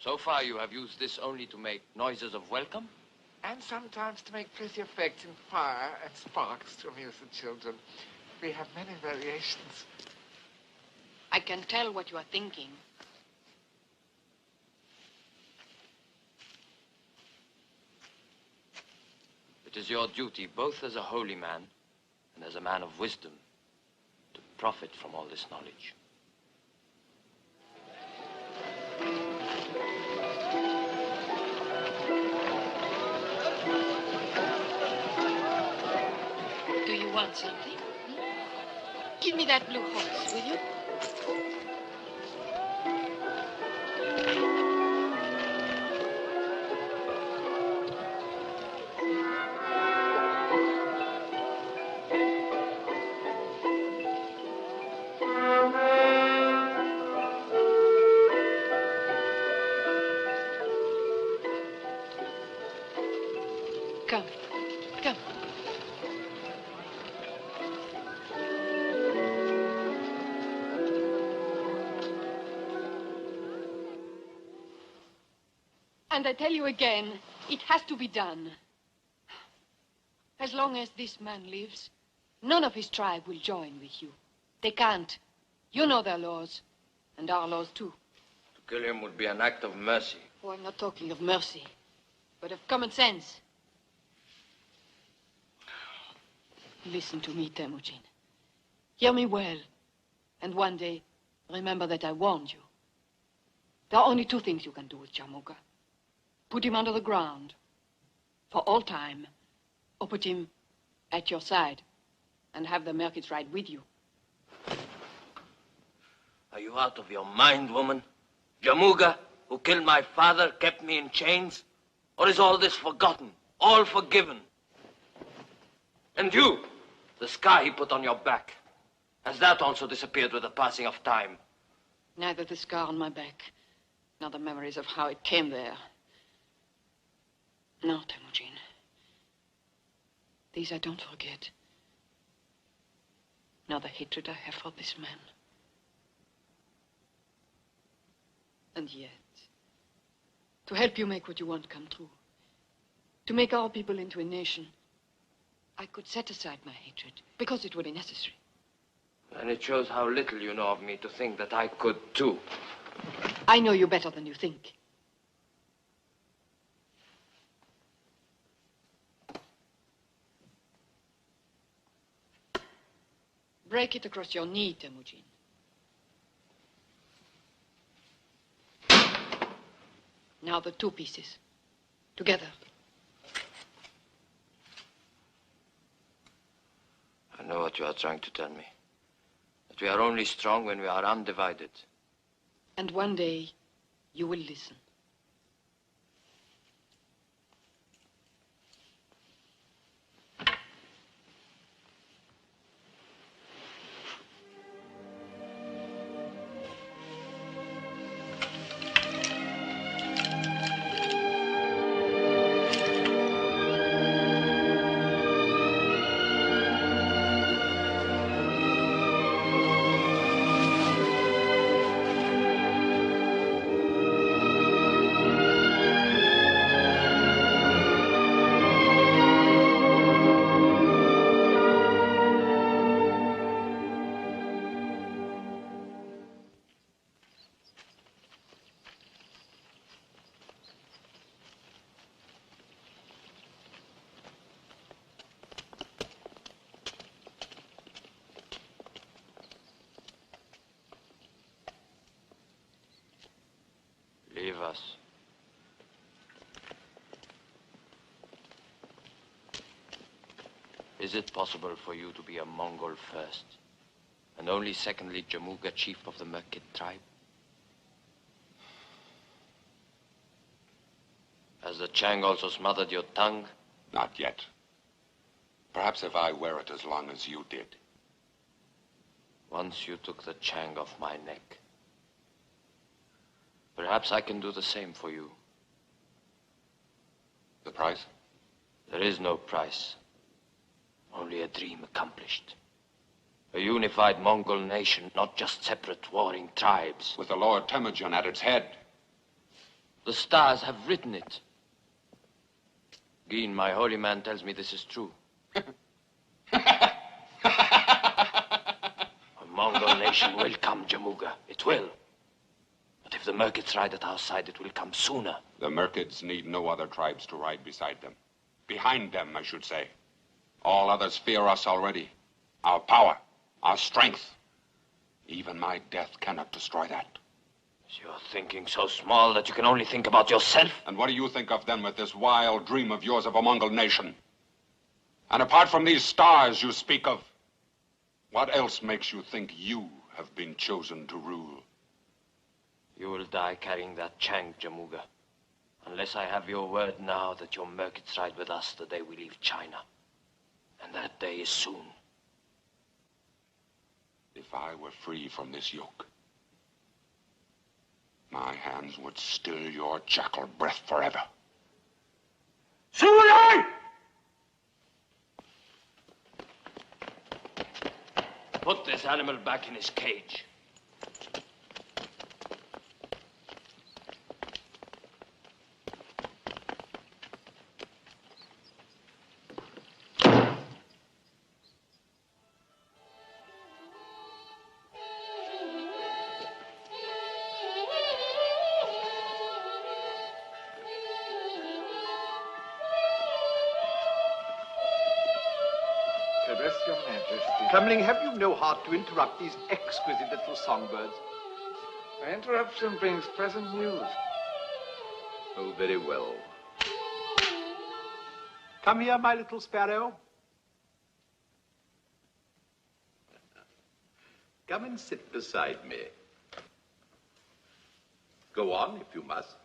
So far, you have used this only to make noises of welcome? And sometimes to make pretty effects in fire and sparks to amuse the children. We have many variations. I can tell what you are thinking. It is your duty, both as a holy man and as a man of wisdom, to profit from all this knowledge. want something? Give me that blue horse, will you? Come, come. And I tell you again, it has to be done. As long as this man lives, none of his tribe will join with you. They can't. You know their laws, and our laws too. To kill him would be an act of mercy. Oh, I'm not talking of mercy, but of common sense. Listen to me, Tيموجين. Hear me well, and one day, remember that I warned you. There are only two things you can do with Jamuga. Put him under the ground, for all time, or put him at your side, and have the Merkits ride with you. Are you out of your mind, woman? Jamuga, who killed my father, kept me in chains? Or is all this forgotten, all forgiven? And you, the scar he put on your back, has that also disappeared with the passing of time? Neither the scar on my back, nor the memories of how it came there. No, Tيموجين. These I don't forget. Nor the hatred I have for this man. And yet, to help you make what you want come true, to make our people into a nation, I could set aside my hatred, because it would be necessary. And it shows how little you know of me to think that I could too. I know you better than you think. Break it across your knee, Tيموجين. Now the two pieces. Together. I know what you are trying to tell me. That we are only strong when we are undivided. And one day, you will listen. Leave us. Is it possible for you to be a Mongol first, and only secondly Jamuga, chief of the Merkit tribe? Has the Chang also smothered your tongue? Not yet. Perhaps if I wear it as long as you did. Once you took the Chang off my neck. Perhaps I can do the same for you. The price? There is no price. Only a dream accomplished. A unified Mongol nation, not just separate warring tribes. With the Lord Tيموجين at its head. The stars have written it. Geen, my holy man, tells me this is true. A Mongol nation will come, Jamuga. It will. But if the Merkits ride at our side, it will come sooner. The Merkits need no other tribes to ride beside them. Behind them, I should say. All others fear us already. Our power, our strength. Even my death cannot destroy that. You're thinking so small that you can only think about yourself? And what do you think of then with this wild dream of yours of a Mongol nation? And apart from these stars you speak of, what else makes you think you have been chosen to rule? You will die carrying that shank, Jamuga. Unless I have your word now that your merkits ride with us the day we leave China. And that day is soon. If I were free from this yoke, my hands would still your jackal breath forever. Suli! Put this animal back in his cage. Caress your majesty. Trembling, have you no heart to interrupt these exquisite little songbirds? The interruption brings present news. Oh, very well. Come here, my little sparrow. Come and sit beside me. Go on, if you must.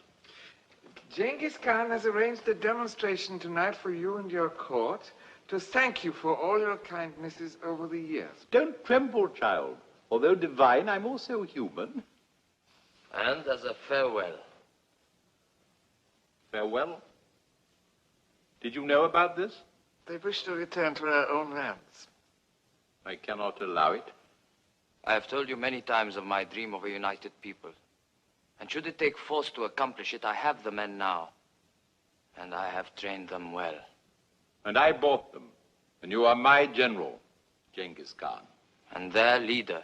Genghis Khan has arranged a demonstration tonight for you and your court to thank you for all your kindnesses over the years. Don't tremble, child. Although divine, I'm also human. And as a farewell. Farewell? Did you know about this? They wish to return to their own lands. I cannot allow it. I have told you many times of my dream of a united people. And should it take force to accomplish it, I have the men now. And I have trained them well. And I bought them. And you are my general, Genghis Khan. And their leader.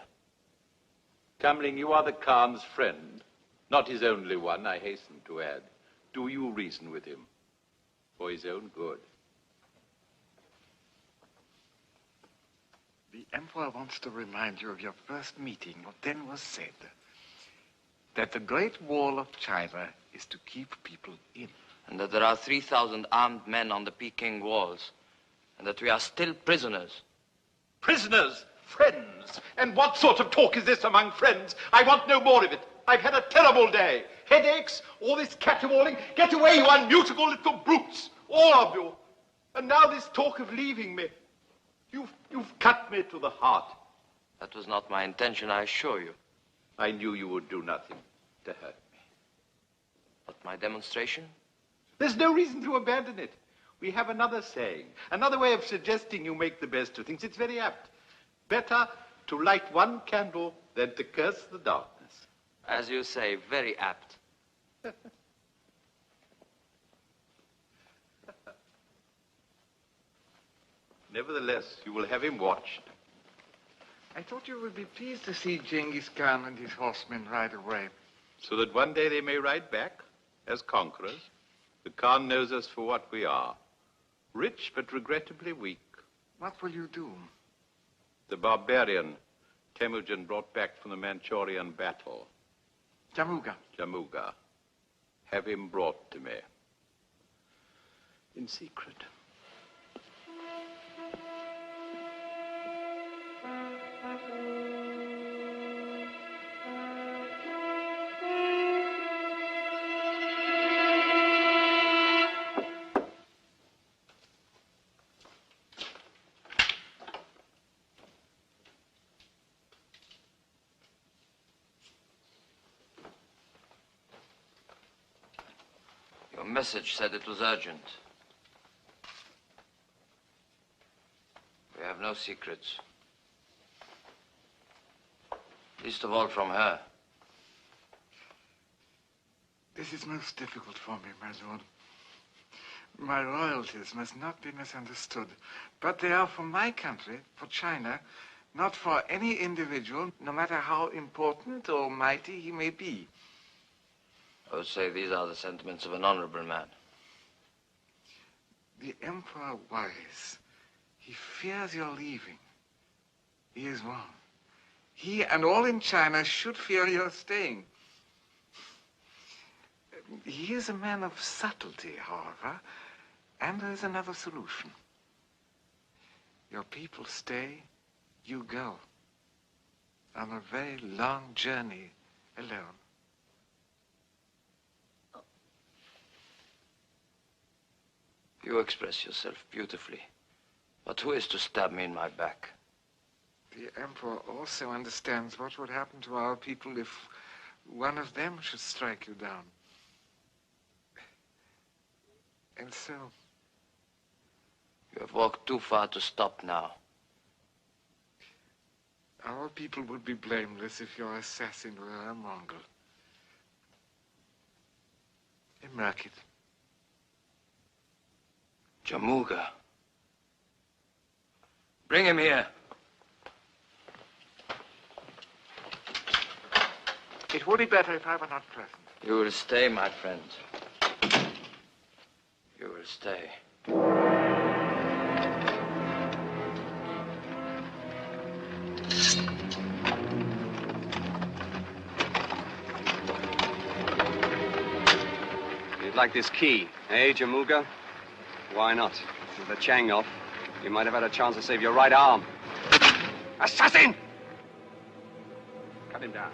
Kamling, you are the Khan's friend. Not his only one, I hasten to add. Do you reason with him? For his own good. The Emperor wants to remind you of your first meeting, what then was said. That the Great Wall of China is to keep people in. And that there are 3,000 armed men on the Peking walls. And that we are still prisoners. Prisoners? Friends? And what sort of talk is this among friends? I want no more of it. I've had a terrible day. Headaches, all this caterwauling. Get away, you unmutable little brutes. All of you. And now this talk of leaving me. You've cut me to the heart. That was not my intention, I assure you. I knew you would do nothing to hurt me. But my demonstration? There's no reason to abandon it. We have another saying, another way of suggesting you make the best of things. It's very apt. Better to light one candle than to curse the darkness. As you say, very apt. Nevertheless, you will have him watched. I thought you would be pleased to see Genghis Khan and his horsemen ride away. So that one day they may ride back as conquerors. The Khan knows us for what we are. Rich, but regrettably weak. What will you do? The barbarian Tيموجين brought back from the Manchurian battle. Jamuga. Jamuga. Have him brought to me. In secret. Your message said it was urgent. We have no secrets. Least of all from her. This is most difficult for me, my lord. My royalties must not be misunderstood, but they are for my country, for China, not for any individual, no matter how important or mighty he may be. I would say these are the sentiments of an honorable man. The Emperor worries. He fears your leaving. He is wrong. He and all in China should fear your staying. He is a man of subtlety, however, and there is another solution. Your people stay, you go. On a very long journey alone. You express yourself beautifully. But who is to stab me in my back? The Emperor also understands what would happen to our people if one of them should strike you down. And so... You have walked too far to stop now. Our people would be blameless if your assassin were a Mongol. A Merkit. Jamuga. Bring him here. It would be better if I were not present. You will stay, my friend. You will stay. You'd like this key, eh, Jamuga? Why not? With the Chang off, you might have had a chance to save your right arm. Assassin! Cut him down.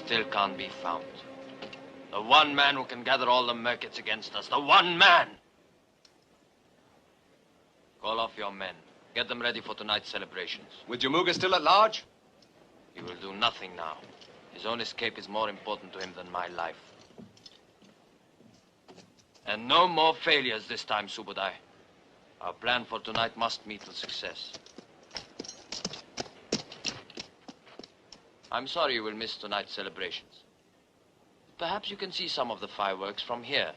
Still can't be found. The one man who can gather all the Merkits against us. The one man! Call off your men. Get them ready for tonight's celebrations. With Jamuga still at large? He will do nothing now. His own escape is more important to him than my life. And no more failures this time, Subudai. Our plan for tonight must meet with success. I'm sorry you will miss tonight's celebrations. Perhaps you can see some of the fireworks from here.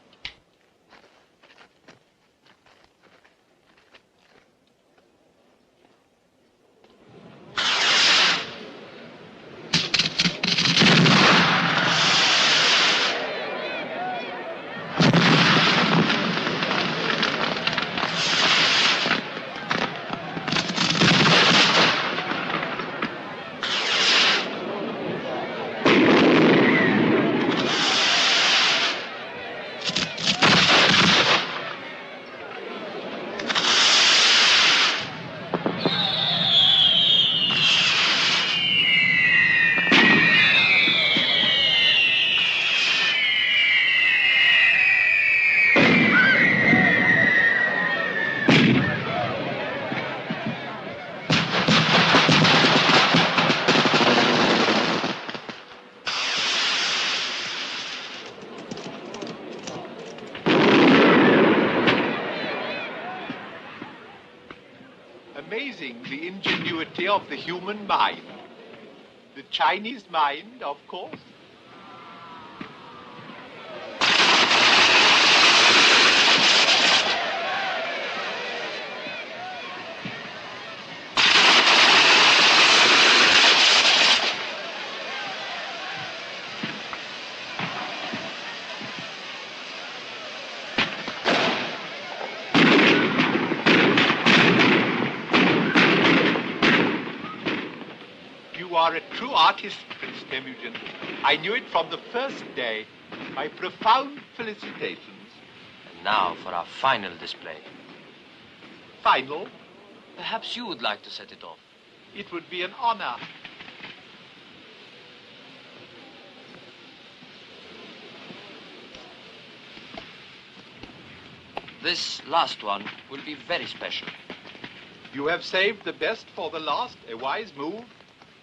Amazing, the ingenuity of the human mind. The Chinese mind, of course. You are a true artist, Prince Teimugen. I knew it from the first day. My profound felicitations. And now for our final display. Final? Perhaps you would like to set it off. It would be an honor. This last one will be very special. You have saved the best for the last, a wise move,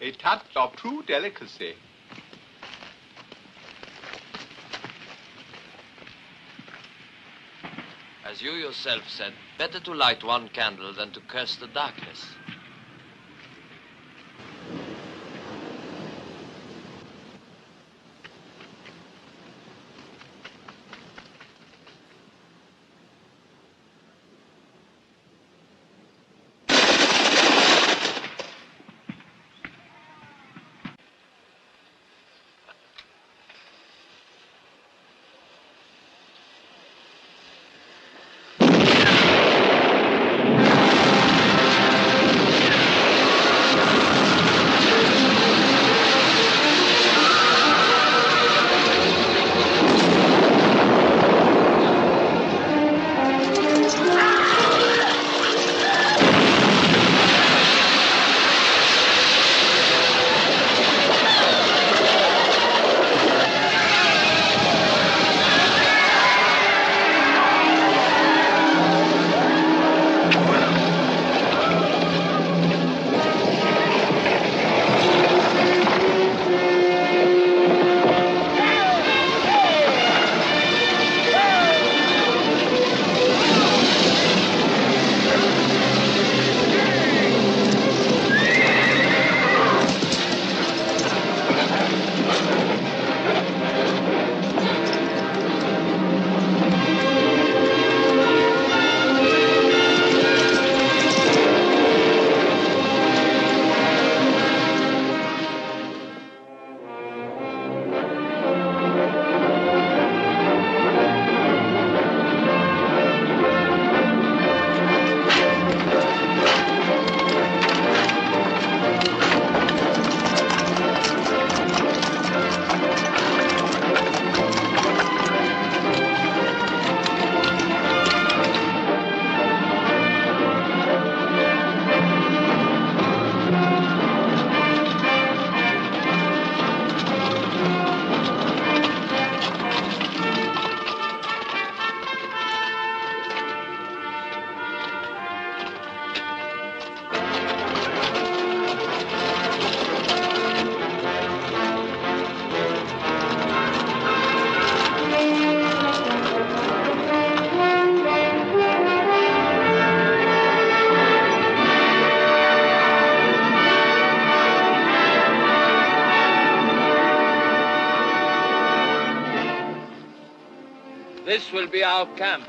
a touch of true delicacy. As you yourself said, better to light one candle than to curse the darkness. This will be our camp.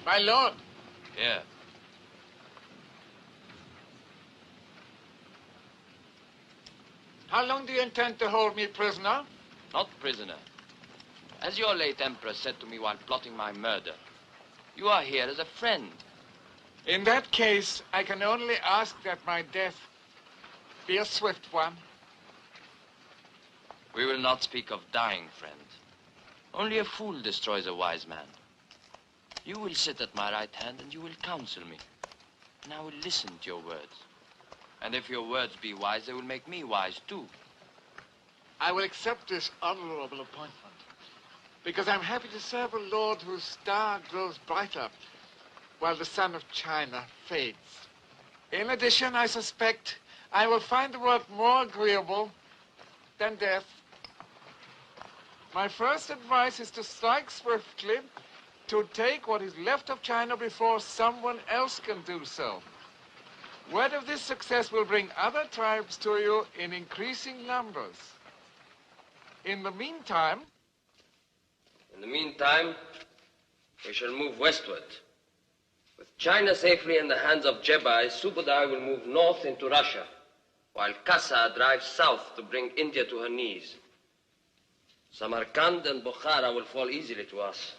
My lord. Here. How long do you intend to hold me prisoner? Not prisoner. As your late emperor said to me while plotting my murder, you are here as a friend. In that case, I can only ask that my death be a swift one. We will not speak of dying, friend. Only a fool destroys a wise man. You will sit at my right hand and you will counsel me. And I will listen to your words. And if your words be wise, they will make me wise too. I will accept this honorable appointment because I'm happy to serve a lord whose star grows brighter while the sun of China fades. In addition, I suspect I will find the work more agreeable than death. My first advice is to strike swiftly, to take what is left of China before someone else can do so. Word of this success will bring other tribes to you in increasing numbers. In the meantime, we shall move westward. With China safely in the hands of Jebai, Subadar will move north into Russia, while Kasa drives south to bring India to her knees. Samarkand and Bukhara will fall easily to us,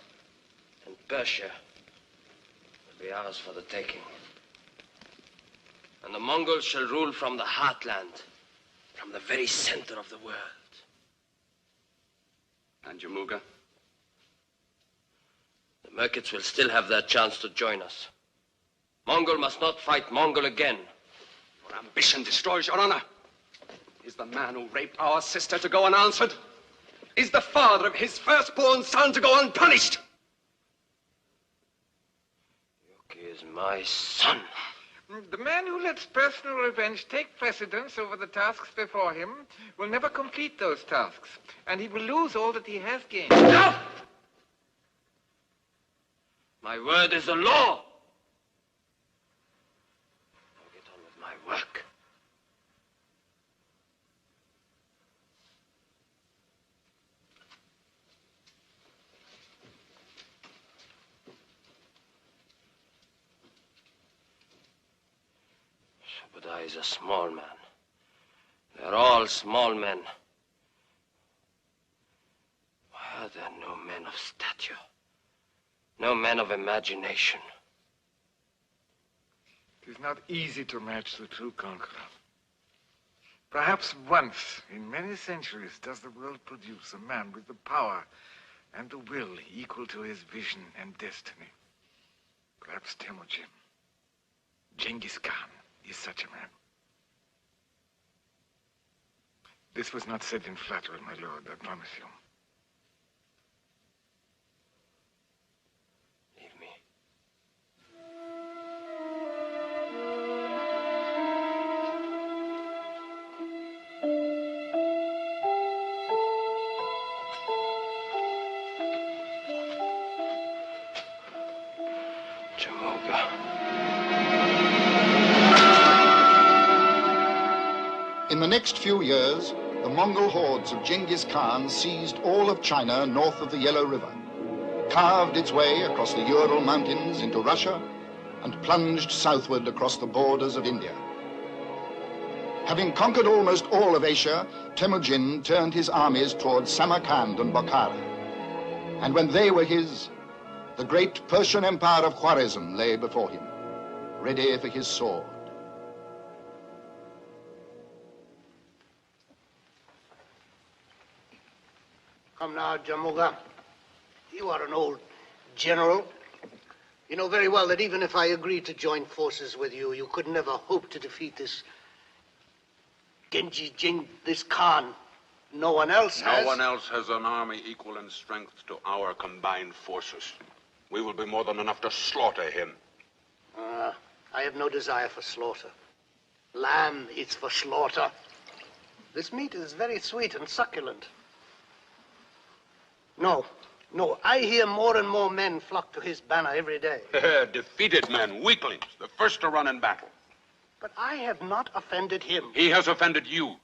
and Persia will be ours for the taking. And the Mongols shall rule from the heartland, from the very center of the world. And Jamuga? The Merkits will still have their chance to join us. Mongol must not fight Mongol again. Your ambition destroys your honor. Is the man who raped our sister to go unanswered? Is the father of his firstborn son to go unpunished? Yuki is my son. The man who lets personal revenge take precedence over the tasks before him will never complete those tasks, and he will lose all that he has gained. Enough! My word is the law. I'll get on with my work. Subadai is a small man. They're all small men. Why are there no men of stature? No men of imagination? It is not easy to match the true conqueror. Perhaps once in many centuries does the world produce a man with the power and the will equal to his vision and destiny. Perhaps Timogen, Genghis Khan, is such a man. This was not said in flattery, my lord, I promise you. Leave me. In the next few years, the Mongol hordes of Genghis Khan seized all of China north of the Yellow River, carved its way across the Ural Mountains into Russia, and plunged southward across the borders of India. Having conquered almost all of Asia, Temujin turned his armies towards Samarkand and Bokhara. And when they were his, the great Persian Empire of Khwarezm lay before him, ready for his sword. Come now, Jamuga. You are an old general. You know very well that even if I agreed to join forces with you, you could never hope to defeat this this Khan. No one else has. No one else has an army equal in strength to our combined forces. We will be more than enough to slaughter him. I have no desire for slaughter. Lamb is for slaughter. This meat is very sweet and succulent. No, I hear more and more men flock to his banner every day. Defeated men, weaklings, the first to run in battle. But I have not offended him. He has offended you.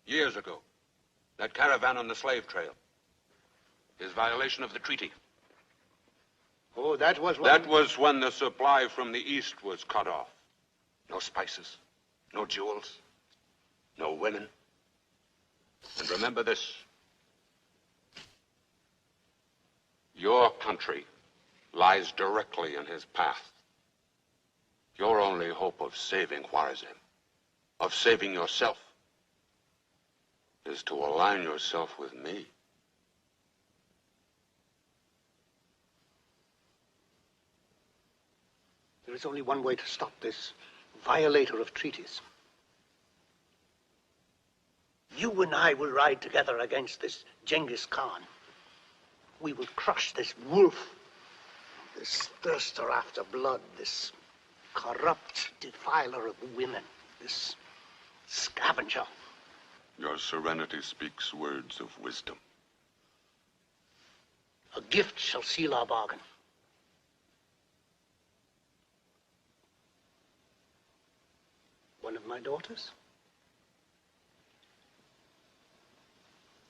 Years ago, that caravan on the slave trail. His violation of the treaty. Oh, that was when... That was when the supply from the east was cut off. No spices, no jewels, no women. And remember this. Your country lies directly in his path. Your only hope of saving Khwarezm, of saving yourself, is to align yourself with me. There is only one way to stop this violator of treaties. You and I will ride together against this Genghis Khan. We will crush this wolf, this thirster after blood, this corrupt defiler of women, this scavenger. Your serenity speaks words of wisdom. A gift shall seal our bargain. One of my daughters?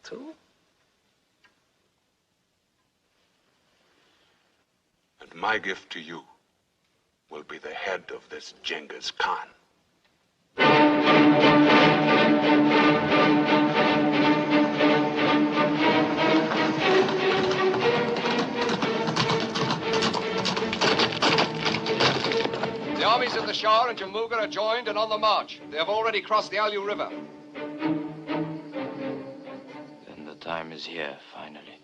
Two? And my gift to you will be the head of this Genghis Khan. The armies of the Shah and Jamuga are joined and on the march. They have already crossed the Alu River. Then the time is here, finally.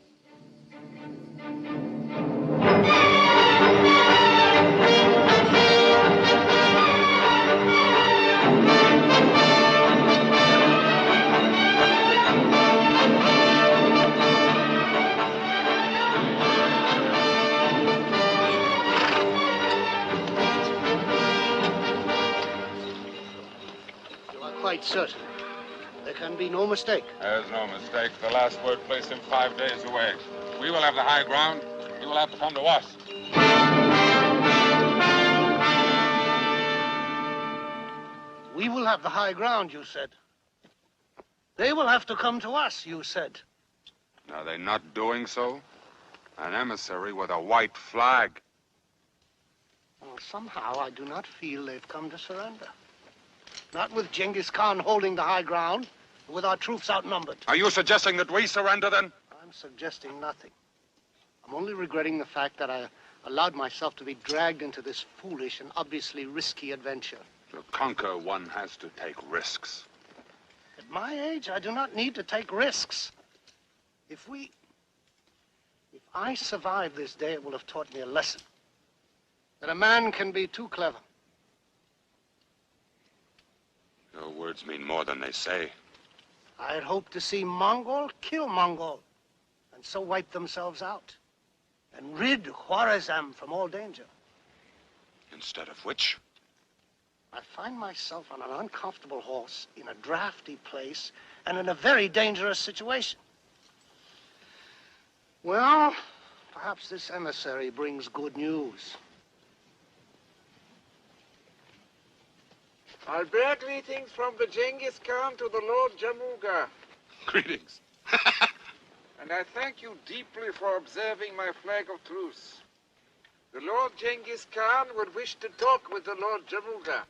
You are quite certain? There can be no mistake. There's no mistake. The last word placed him 5 days away. We will have the high ground. He will have to come to us. We will have the high ground, you said. They will have to come to us, you said. Are they not doing so? An emissary with a white flag. Well, somehow I do not feel they've come to surrender. Not with Genghis Khan holding the high ground, but with our troops outnumbered. Are you suggesting that we surrender, then? I'm suggesting nothing. I'm only regretting the fact that I allowed myself to be dragged into this foolish and obviously risky adventure. To conquer, one has to take risks. At my age, I do not need to take risks. If I survive this day, it will have taught me a lesson. That a man can be too clever. Your words mean more than they say. I had hoped to see Mongol kill Mongol, and so wipe themselves out, and rid Khwarezm from all danger. Instead of which? I find myself on an uncomfortable horse in a drafty place and in a very dangerous situation. Well, perhaps this emissary brings good news. I bear greetings from the Genghis Khan to the Lord Jamuga. Greetings. And I thank you deeply for observing my flag of truce. The Lord Genghis Khan would wish to talk with the Lord Jamuga.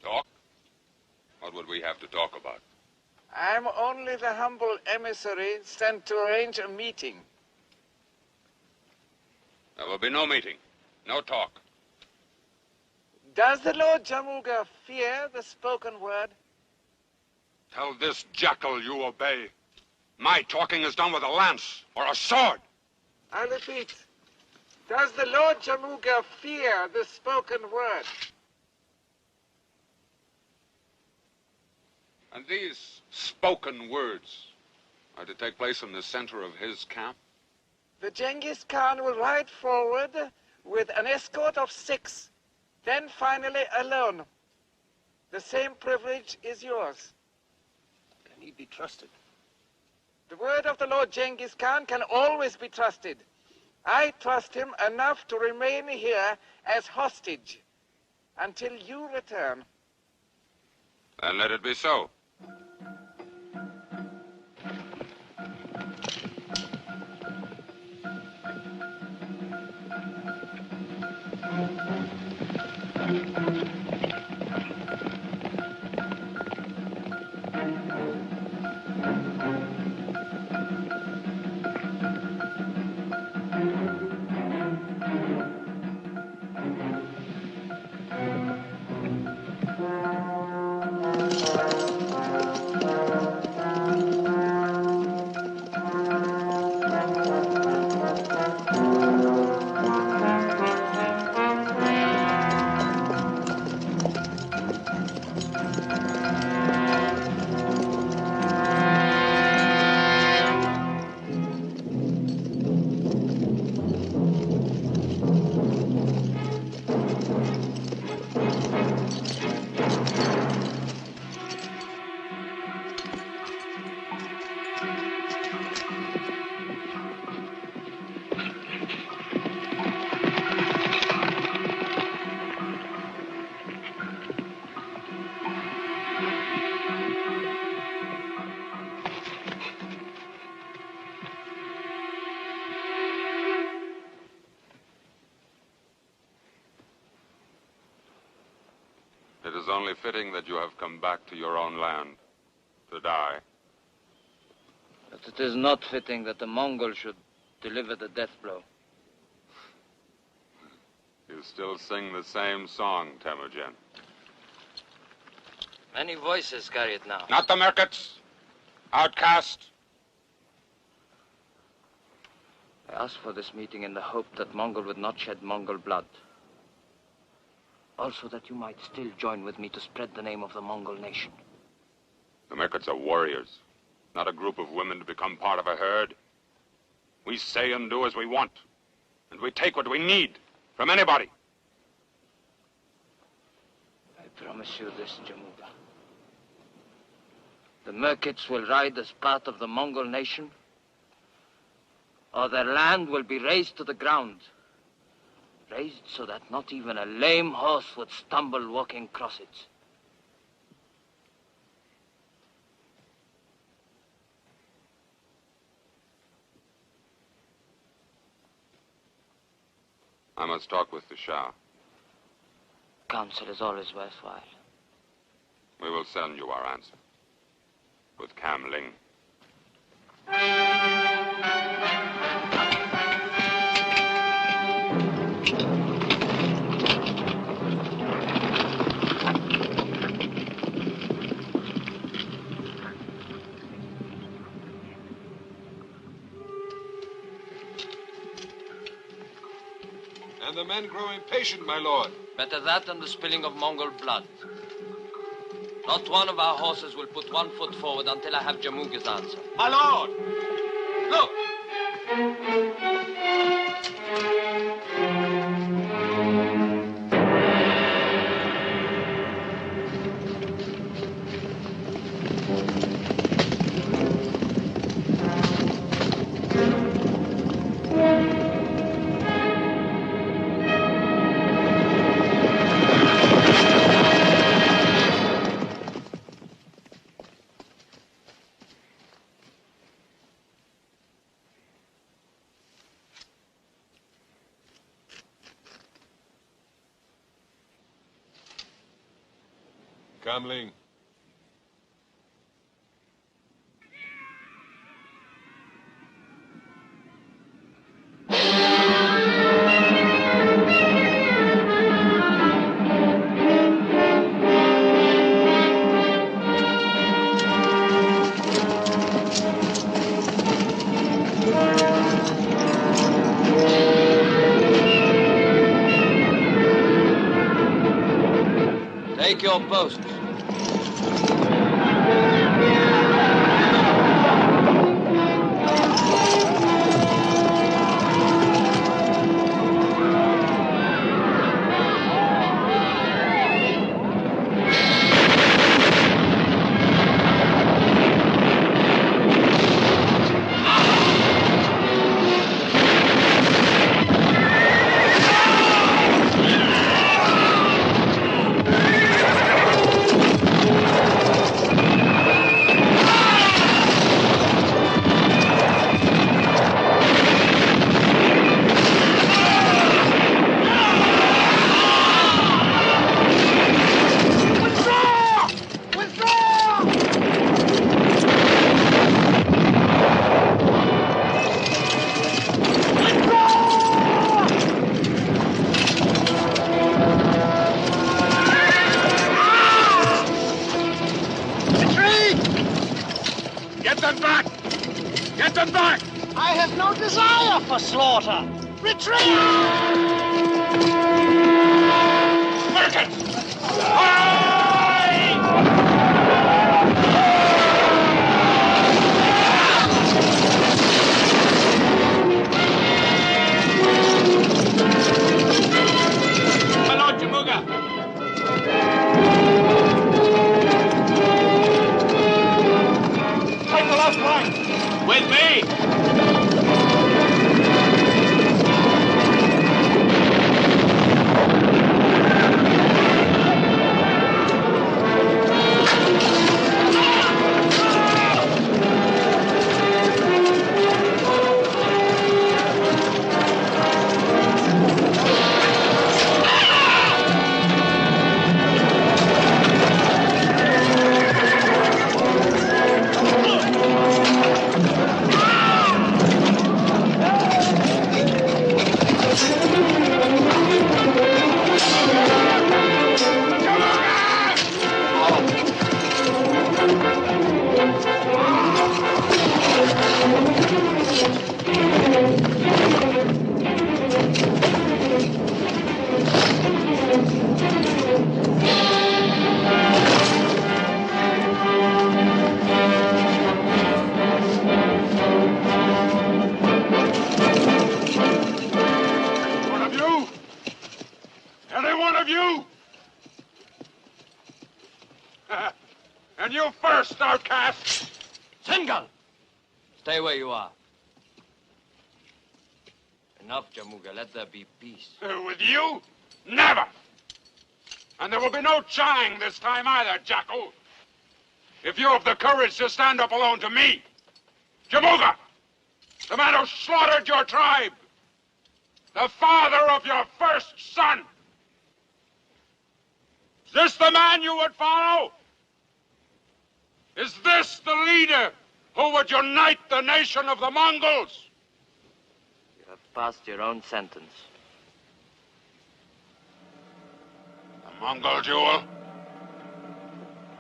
Talk? What would we have to talk about? I'm only the humble emissary sent to arrange a meeting. There will be no meeting, no talk. Does the Lord Jamuga fear the spoken word? Tell this jackal you obey. My talking is done with a lance or a sword. I repeat, does the Lord Jamuga fear the spoken word? And these spoken words are to take place in the center of his camp? The Genghis Khan will ride forward with an escort of 6, then finally alone. The same privilege is yours. Can he be trusted? The word of the Lord Genghis Khan can always be trusted. I trust him enough to remain here as hostage until you return. Then let it be so. It is only fitting that you have come back to your own land to die. But it is not fitting that the Mongol should deliver the death blow. You still sing the same song, Timogen. Many voices carry it now. Not the Merkits, outcast. I asked for this meeting in the hope that Mongol would not shed Mongol blood. Also that you might still join with me to spread the name of the Mongol nation. The Meccats are warriors, not a group of women to become part of a herd. We say and do as we want, and we take what we need from anybody. I promise you this, Jamuga. The Merkits will ride as part of the Mongol nation, or their land will be razed to the ground. Raised so that not even a lame horse would stumble walking across it. I must talk with the Shah. Counsel is always worthwhile. We will send you our answer. With Cam Ling. And the men grow impatient, my lord. Better that than the spilling of Mongol blood. Not one of our horses will put 1 foot forward until I have Jamuga's answer. My lord! Look! Kamling. Take your posts. I have no desire for slaughter. Retreat! My Lord Jamuga! Take the left flank. With me! Singal! Stay where you are. Enough, Jamuga. Let there be peace. With you? Never! And there will be no chang this time either, Jackal. If you have the courage to stand up alone to me, Jamuga, the man who slaughtered your tribe, the father of your first son, is this the man you would follow? Is this the leader who would unite the nation of the Mongols? You have passed your own sentence. The Mongol duel?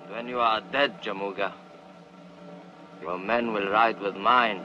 And when you are dead, Jamuga, your men will ride with mine.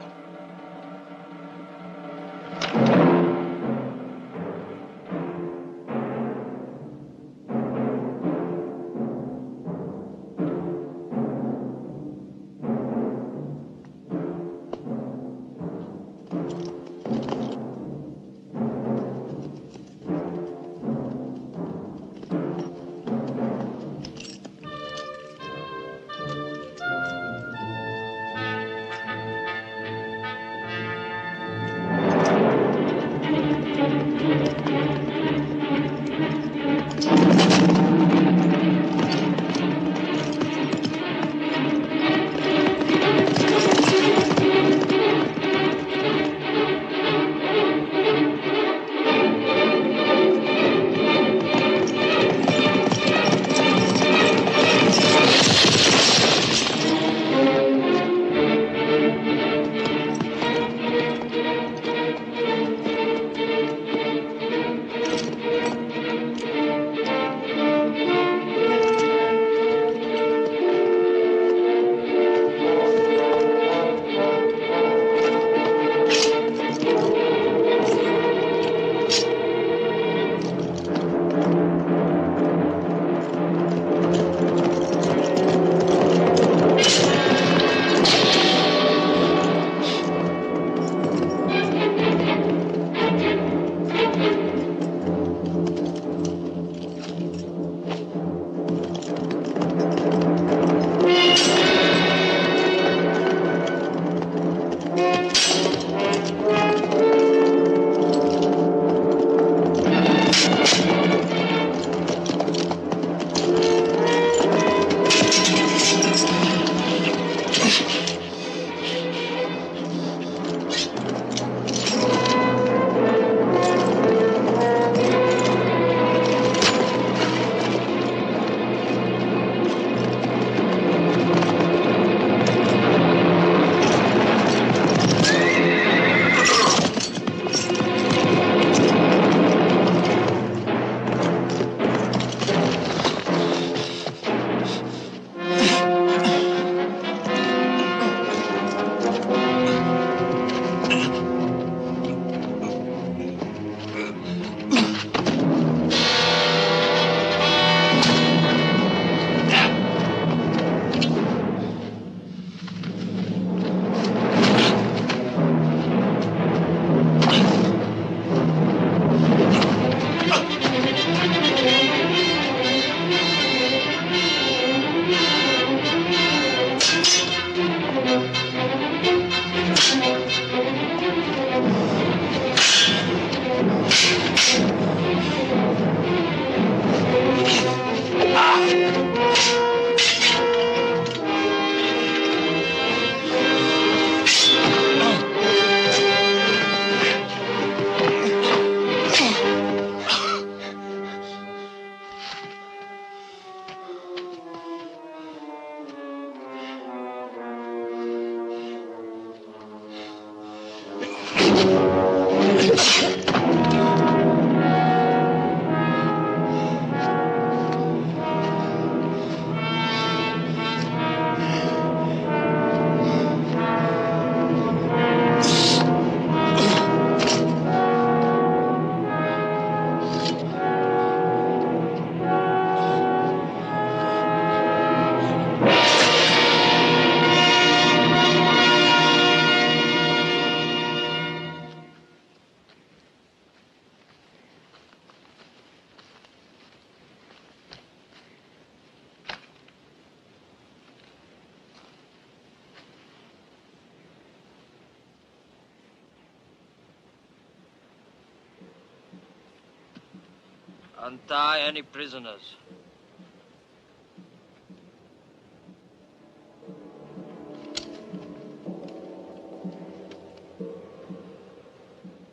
Untie any prisoners.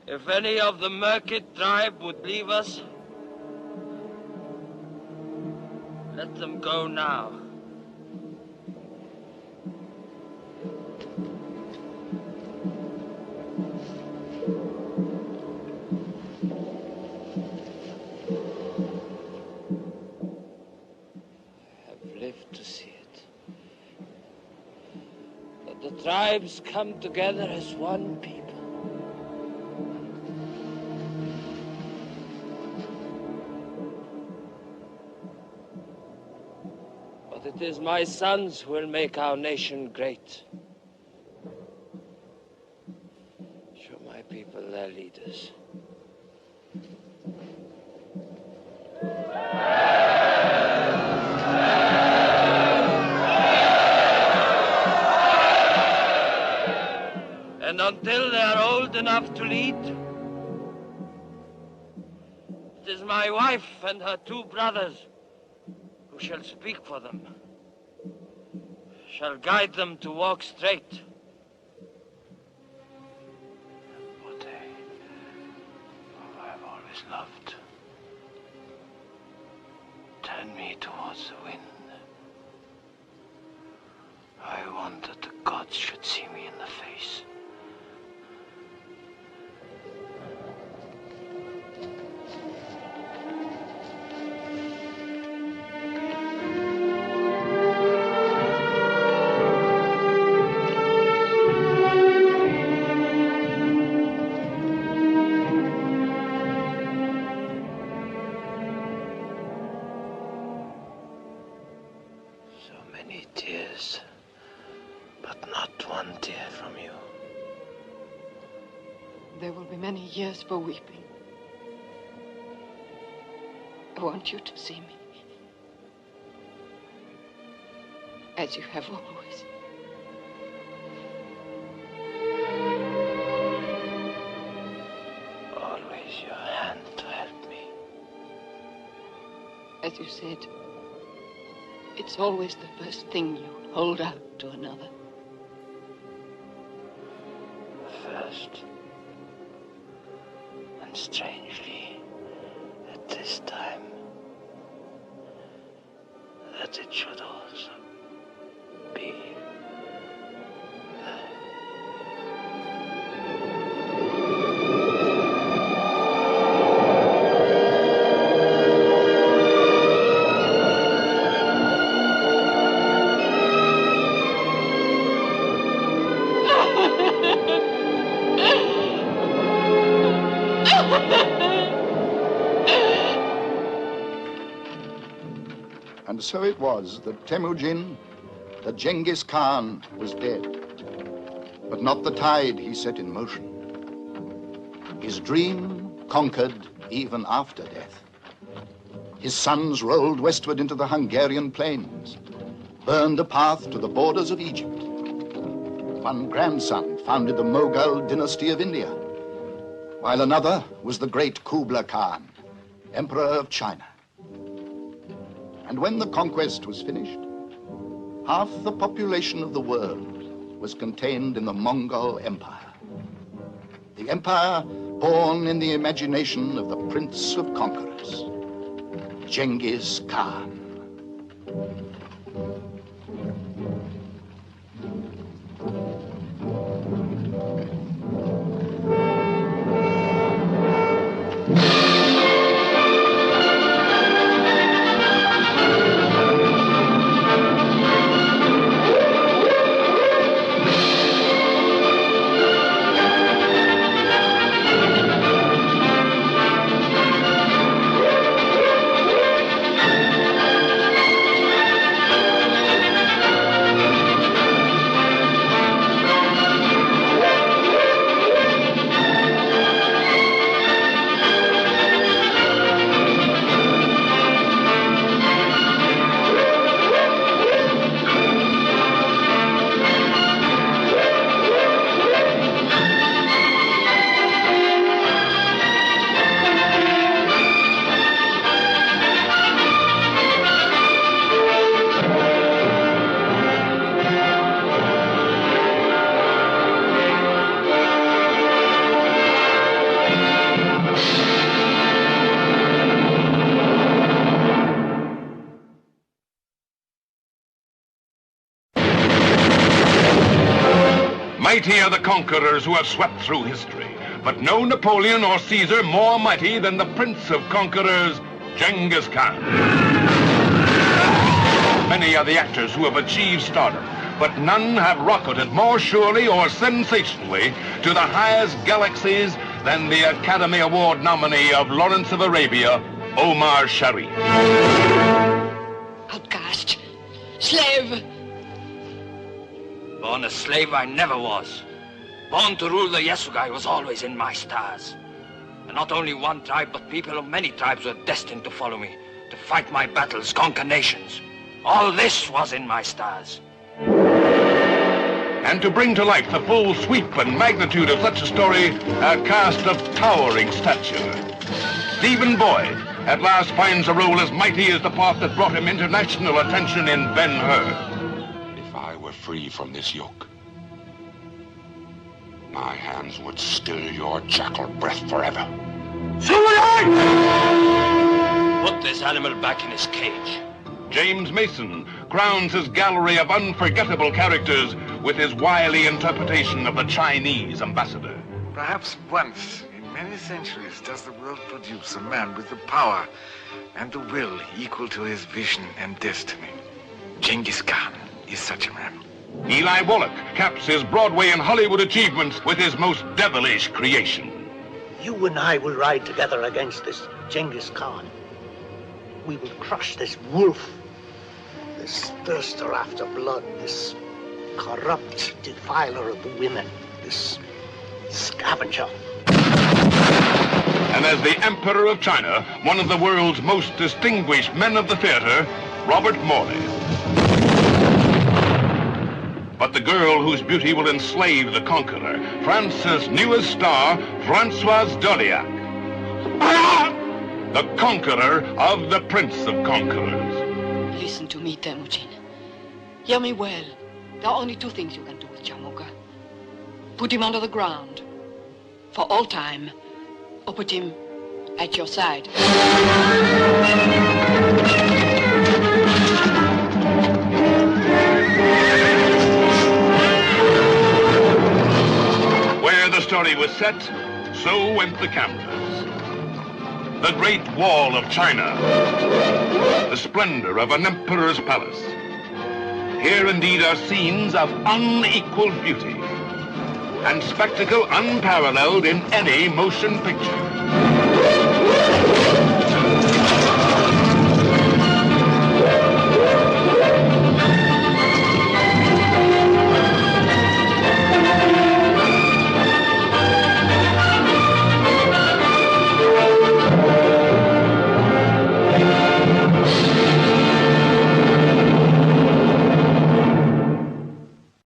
If any of the Merkit tribe would leave us, let them go now. I've lived to see it. That the tribes come together as one people. It is my sons who will make our nation great. Show my people their leaders. And until they are old enough to lead, it is my wife and her 2 brothers who shall speak for them. Shall guide them to walk straight. What I have always loved. Turn me towards the wind. I want that the gods should see me in the face. Tears, but not one tear from you. There will be many years for weeping. I want you to see me as you have always. Always your hand to help me. As you said, it's always the first thing you hold out to another. First. And strangely, at this time, that it should also be. And so it was that Temujin, the Genghis Khan, was dead. But not the tide he set in motion. His dream conquered even after death. His sons rolled westward into the Hungarian plains, burned a path to the borders of Egypt. One grandson founded the Mughal dynasty of India, while another was the great Kublai Khan, Emperor of China. And when the conquest was finished, half the population of the world was contained in the Mongol Empire. The empire born in the imagination of the Prince of Conquerors, Genghis Khan. Mighty are the conquerors who have swept through history, but no Napoleon or Caesar more mighty than the prince of conquerors, Genghis Khan. Many are the actors who have achieved stardom, but none have rocketed more surely or sensationally to the highest galaxies than the Academy Award nominee of Lawrence of Arabia, Omar Sharif. Outcast. Slave. Born a slave I never was. Born to rule the Yasugai was always in my stars. And not only one tribe, but people of many tribes were destined to follow me, to fight my battles, conquer nations. All this was in my stars. And to bring to life the full sweep and magnitude of such a story, a cast of towering stature. Stephen Boyd at last finds a role as mighty as the part that brought him international attention in Ben-Hur. If I were free from this yoke, my hands would still your jackal breath forever. So would I! Put this animal back in his cage. James Mason crowns his gallery of unforgettable characters with his wily interpretation of the Chinese ambassador. Perhaps once in many centuries does the world produce a man with the power and the will equal to his vision and destiny. Genghis Khan is such a man. Eli Wallach caps his Broadway and Hollywood achievements with his most devilish creation. You and I will ride together against this Genghis Khan. We will crush this wolf, this thirster after blood, this corrupt defiler of the women, this scavenger. And as the Emperor of China, one of the world's most distinguished men of the theater, Robert Morley. But the girl whose beauty will enslave the conqueror, France's newest star, Françoise Doliac. The conqueror of the Prince of Conquerors. Listen to me, Timogen. Hear me well. There are only two things you can do with Chamuka. Put him under the ground, for all time, or put him at your side. Where the story was set, so went the cameras. The Great Wall of China, the splendor of an emperor's palace. Here indeed are scenes of unequaled beauty and spectacle unparalleled in any motion picture.